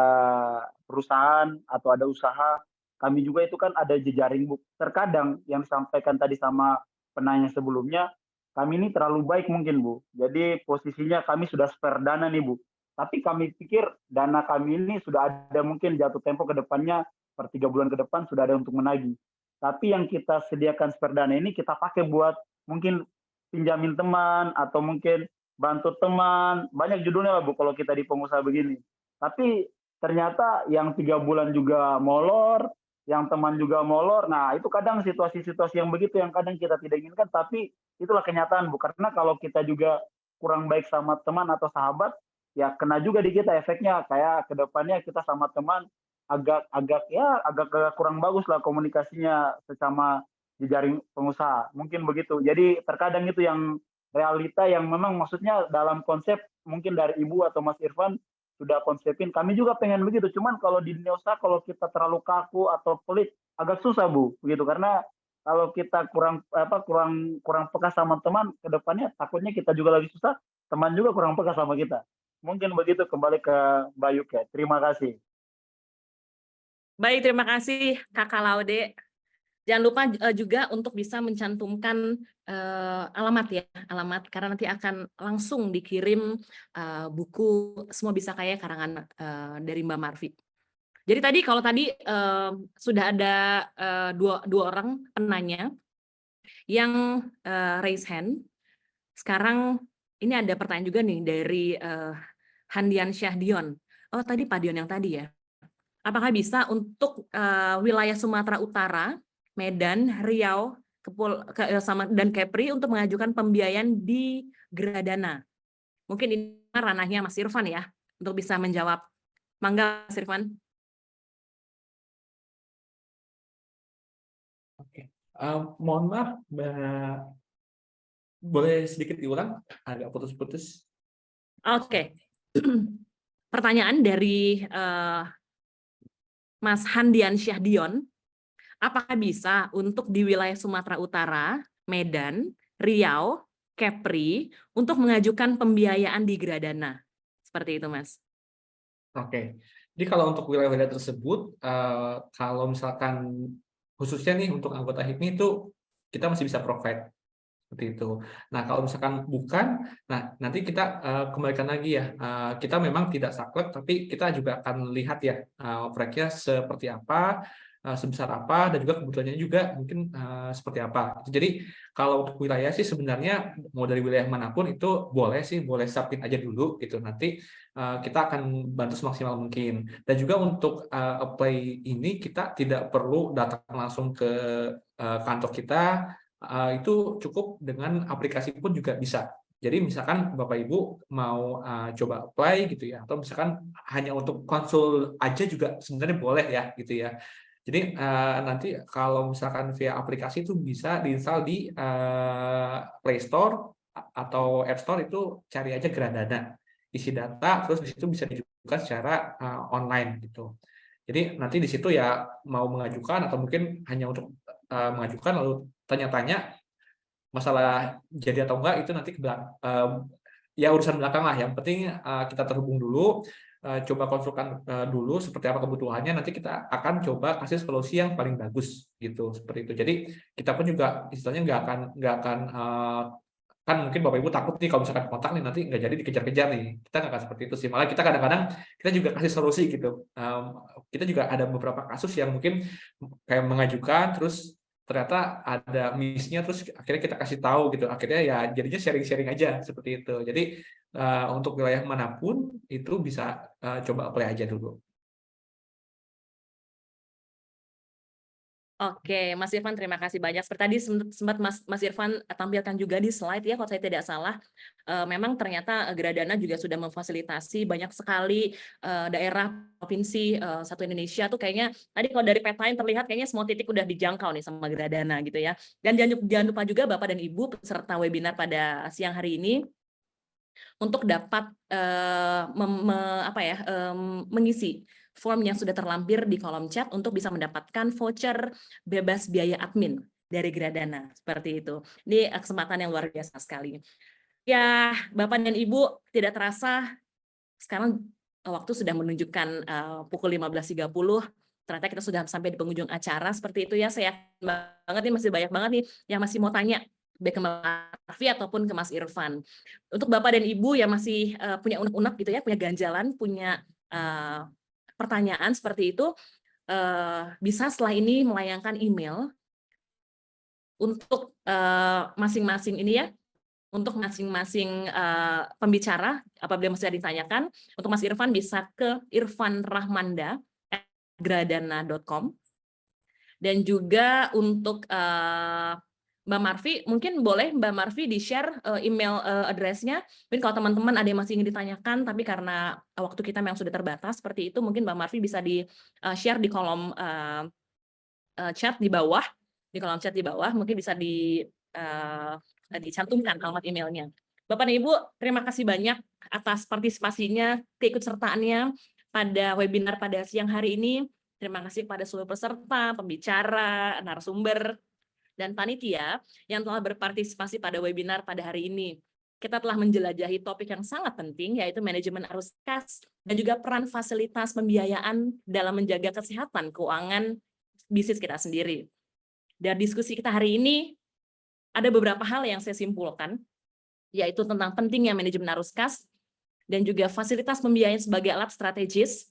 perusahaan atau ada usaha, kami juga itu kan ada jejaring Bu. Terkadang yang disampaikan tadi sama penanya sebelumnya, kami ini terlalu baik mungkin Bu. Jadi posisinya kami sudah spare dana nih Bu. Tapi kami pikir dana kami ini sudah ada mungkin jatuh tempo ke depannya per 3 bulan ke depan sudah ada untuk menagih. Tapi yang kita sediakan spare dana ini kita pakai buat mungkin pinjamin teman atau mungkin bantu teman. Banyak judulnya lah Bu kalau kita di pengusaha begini. Tapi ternyata yang 3 bulan juga molor, yang teman juga molor. Nah, itu kadang situasi-situasi yang begitu yang kadang kita tidak inginkan, tapi itulah kenyataan Bu. Karena kalau kita juga kurang baik sama teman atau sahabat, ya kena juga di kita efeknya. Kayak kedepannya kita sama teman agak kurang bagus lah komunikasinya sesama jejaring pengusaha. Mungkin begitu. Jadi terkadang itu yang realita yang memang maksudnya dalam konsep mungkin dari Ibu atau Mas Irfan sudah konsepin, kami juga pengen begitu. Cuman kalau di dunia usaha, kalau kita terlalu kaku atau pelit, agak susah Bu, begitu. Karena kalau kita kurang peka sama teman, ke depannya takutnya kita juga lagi susah, teman juga kurang peka sama kita. Mungkin begitu, kembali ke Mbak Yuke. Terima kasih. Baik, terima kasih Kakak Laude. Jangan lupa juga untuk bisa mencantumkan alamat ya, alamat karena nanti akan langsung dikirim buku Semua Bisa Kaya karangan dari Mbak Marfi. Jadi tadi kalau tadi sudah ada dua orang penanya yang raise hand. Sekarang ini ada pertanyaan juga nih dari Handian Syahdion. Oh tadi Pak Dion yang tadi ya. Apakah bisa untuk wilayah Sumatera Utara, Medan, Riau, dan Kepri untuk mengajukan pembiayaan di Gradana? Mungkin ini ranahnya Mas Irfan ya, untuk bisa menjawab. Mangga Mas Irfan. Oke, mohon maaf, boleh sedikit diulang? Agak putus-putus. Oke. Pertanyaan dari Mas Handian Syahdion. Apakah bisa untuk di wilayah Sumatera Utara, Medan, Riau, Kepri untuk mengajukan pembiayaan di Gradana? Seperti itu, Mas. Oke. Jadi kalau untuk wilayah-wilayah tersebut, kalau misalkan khususnya nih untuk anggota HIPMI itu kita masih bisa provide seperti itu. Nah, kalau misalkan bukan, nah nanti kita kembalikan lagi ya. Kita memang tidak saklek, tapi kita juga akan lihat ya proyeknya seperti apa, sebesar apa, dan juga kebutuhannya juga mungkin seperti apa. Jadi kalau untuk wilayah sih sebenarnya mau dari wilayah manapun itu boleh sih, boleh submit aja dulu gitu. Nanti kita akan bantu semaksimal mungkin. Dan juga untuk apply ini kita tidak perlu datang langsung ke kantor kita, itu cukup dengan aplikasi pun juga bisa. Jadi misalkan Bapak Ibu mau coba apply gitu ya, atau misalkan hanya untuk konsul aja juga sebenarnya boleh ya gitu ya. Jadi nanti kalau misalkan via aplikasi itu bisa diinstal di Play Store atau App Store, itu cari aja Gradana, isi data, terus di situ bisa diajukan secara online gitu. Jadi nanti di situ ya mau mengajukan atau mungkin hanya untuk mengajukan lalu tanya-tanya masalah jadi atau enggak itu nanti ya urusan belakang lah. Yang penting kita terhubung dulu, coba konsulkan dulu seperti apa kebutuhannya, nanti kita akan coba kasih solusi yang paling bagus gitu, seperti itu. Jadi kita pun juga istilahnya nggak akan kan mungkin Bapak Ibu takut nih kalau misalkan kontak nih nanti nggak jadi dikejar-kejar nih. Kita nggak akan seperti itu sih. Malah kita kadang-kadang kita juga kasih solusi gitu. Kita juga ada beberapa kasus yang mungkin kayak mengajukan terus ternyata ada miss-nya, terus akhirnya kita kasih tahu gitu. Akhirnya ya jadinya sharing-sharing aja seperti itu. Jadi untuk wilayah manapun itu bisa coba apply aja dulu. Oke, Mas Irfan, terima kasih banyak. Seperti tadi sempat Mas Irfan tampilkan juga di slide ya, kalau saya tidak salah, memang ternyata Gradana juga sudah memfasilitasi banyak sekali daerah, provinsi, satu Indonesia tuh kayaknya, tadi kalau dari peta yang terlihat kayaknya semua titik udah dijangkau nih sama Gradana gitu ya. Dan jangan lupa juga Bapak dan Ibu peserta webinar pada siang hari ini, untuk dapat mengisi form yang sudah terlampir di kolom chat untuk bisa mendapatkan voucher bebas biaya admin dari Gradana, seperti itu. Ini kesempatan yang luar biasa sekali. Ya, Bapak dan Ibu, tidak terasa sekarang waktu sudah menunjukkan pukul 15.30. Ternyata kita sudah sampai di penghujung acara seperti itu ya. Saya yakin banget nih, masih banyak banget nih yang masih mau tanya, baik ke Mbak Marfi ataupun ke Mas Irfan. Untuk Bapak dan Ibu yang masih punya unek-unek gitu ya, punya ganjalan, punya pertanyaan seperti itu, bisa setelah ini melayangkan email untuk masing-masing ini ya, untuk masing-masing pembicara apabila masih ada ditanyakan. Untuk Mas Irfan bisa ke irfanrahmanda@gradana.com, dan juga untuk Mbak Marfi, mungkin boleh Mbak Marfi di-share email address-nya. Mungkin kalau teman-teman ada yang masih ingin ditanyakan, tapi karena waktu kita memang sudah terbatas seperti itu, mungkin Mbak Marfi bisa di-share di kolom chat di bawah, mungkin bisa dicantumkan alamat emailnya. Bapak dan Ibu, terima kasih banyak atas partisipasinya, keikutsertaannya pada webinar pada siang hari ini. Terima kasih kepada seluruh peserta, pembicara, narasumber, dan panitia yang telah berpartisipasi pada webinar pada hari ini. Kita telah menjelajahi topik yang sangat penting, yaitu manajemen arus kas dan juga peran fasilitas pembiayaan dalam menjaga kesehatan keuangan bisnis kita sendiri. Dari diskusi kita hari ini, ada beberapa hal yang saya simpulkan, yaitu tentang pentingnya manajemen arus kas dan juga fasilitas pembiayaan sebagai alat strategis,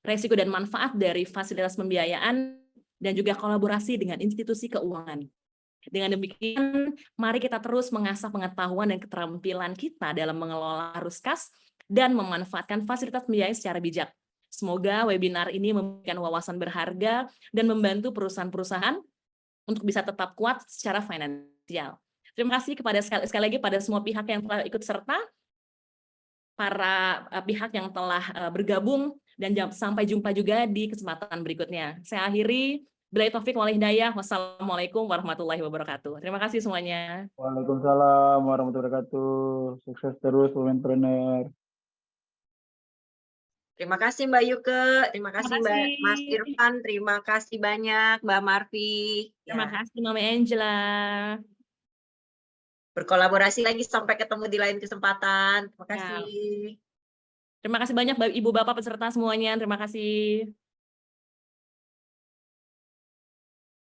resiko dan manfaat dari fasilitas pembiayaan, dan juga kolaborasi dengan institusi keuangan. Dengan demikian, mari kita terus mengasah pengetahuan dan keterampilan kita dalam mengelola arus kas dan memanfaatkan fasilitas pembiayaan secara bijak. Semoga webinar ini memberikan wawasan berharga dan membantu perusahaan-perusahaan untuk bisa tetap kuat secara finansial. Terima kasih kepada sekali lagi pada semua pihak yang telah ikut serta, para pihak yang telah bergabung, dan sampai jumpa juga di kesempatan berikutnya. Saya akhiri. Billahi taufik wal hidayah. Wassalamualaikum warahmatullahi wabarakatuh. Terima kasih semuanya. Waalaikumsalam warahmatullahi wabarakatuh. Sukses terus Womenpreneur. Terima kasih Mbak Yuke, terima kasih Mbak Mas Irfan, terima kasih banyak Mbak Marfi. Terima kasih Mama Angela. Berkolaborasi lagi sampai ketemu di lain kesempatan. Terima kasih. Terima kasih banyak Ibu Bapak peserta semuanya. Terima kasih.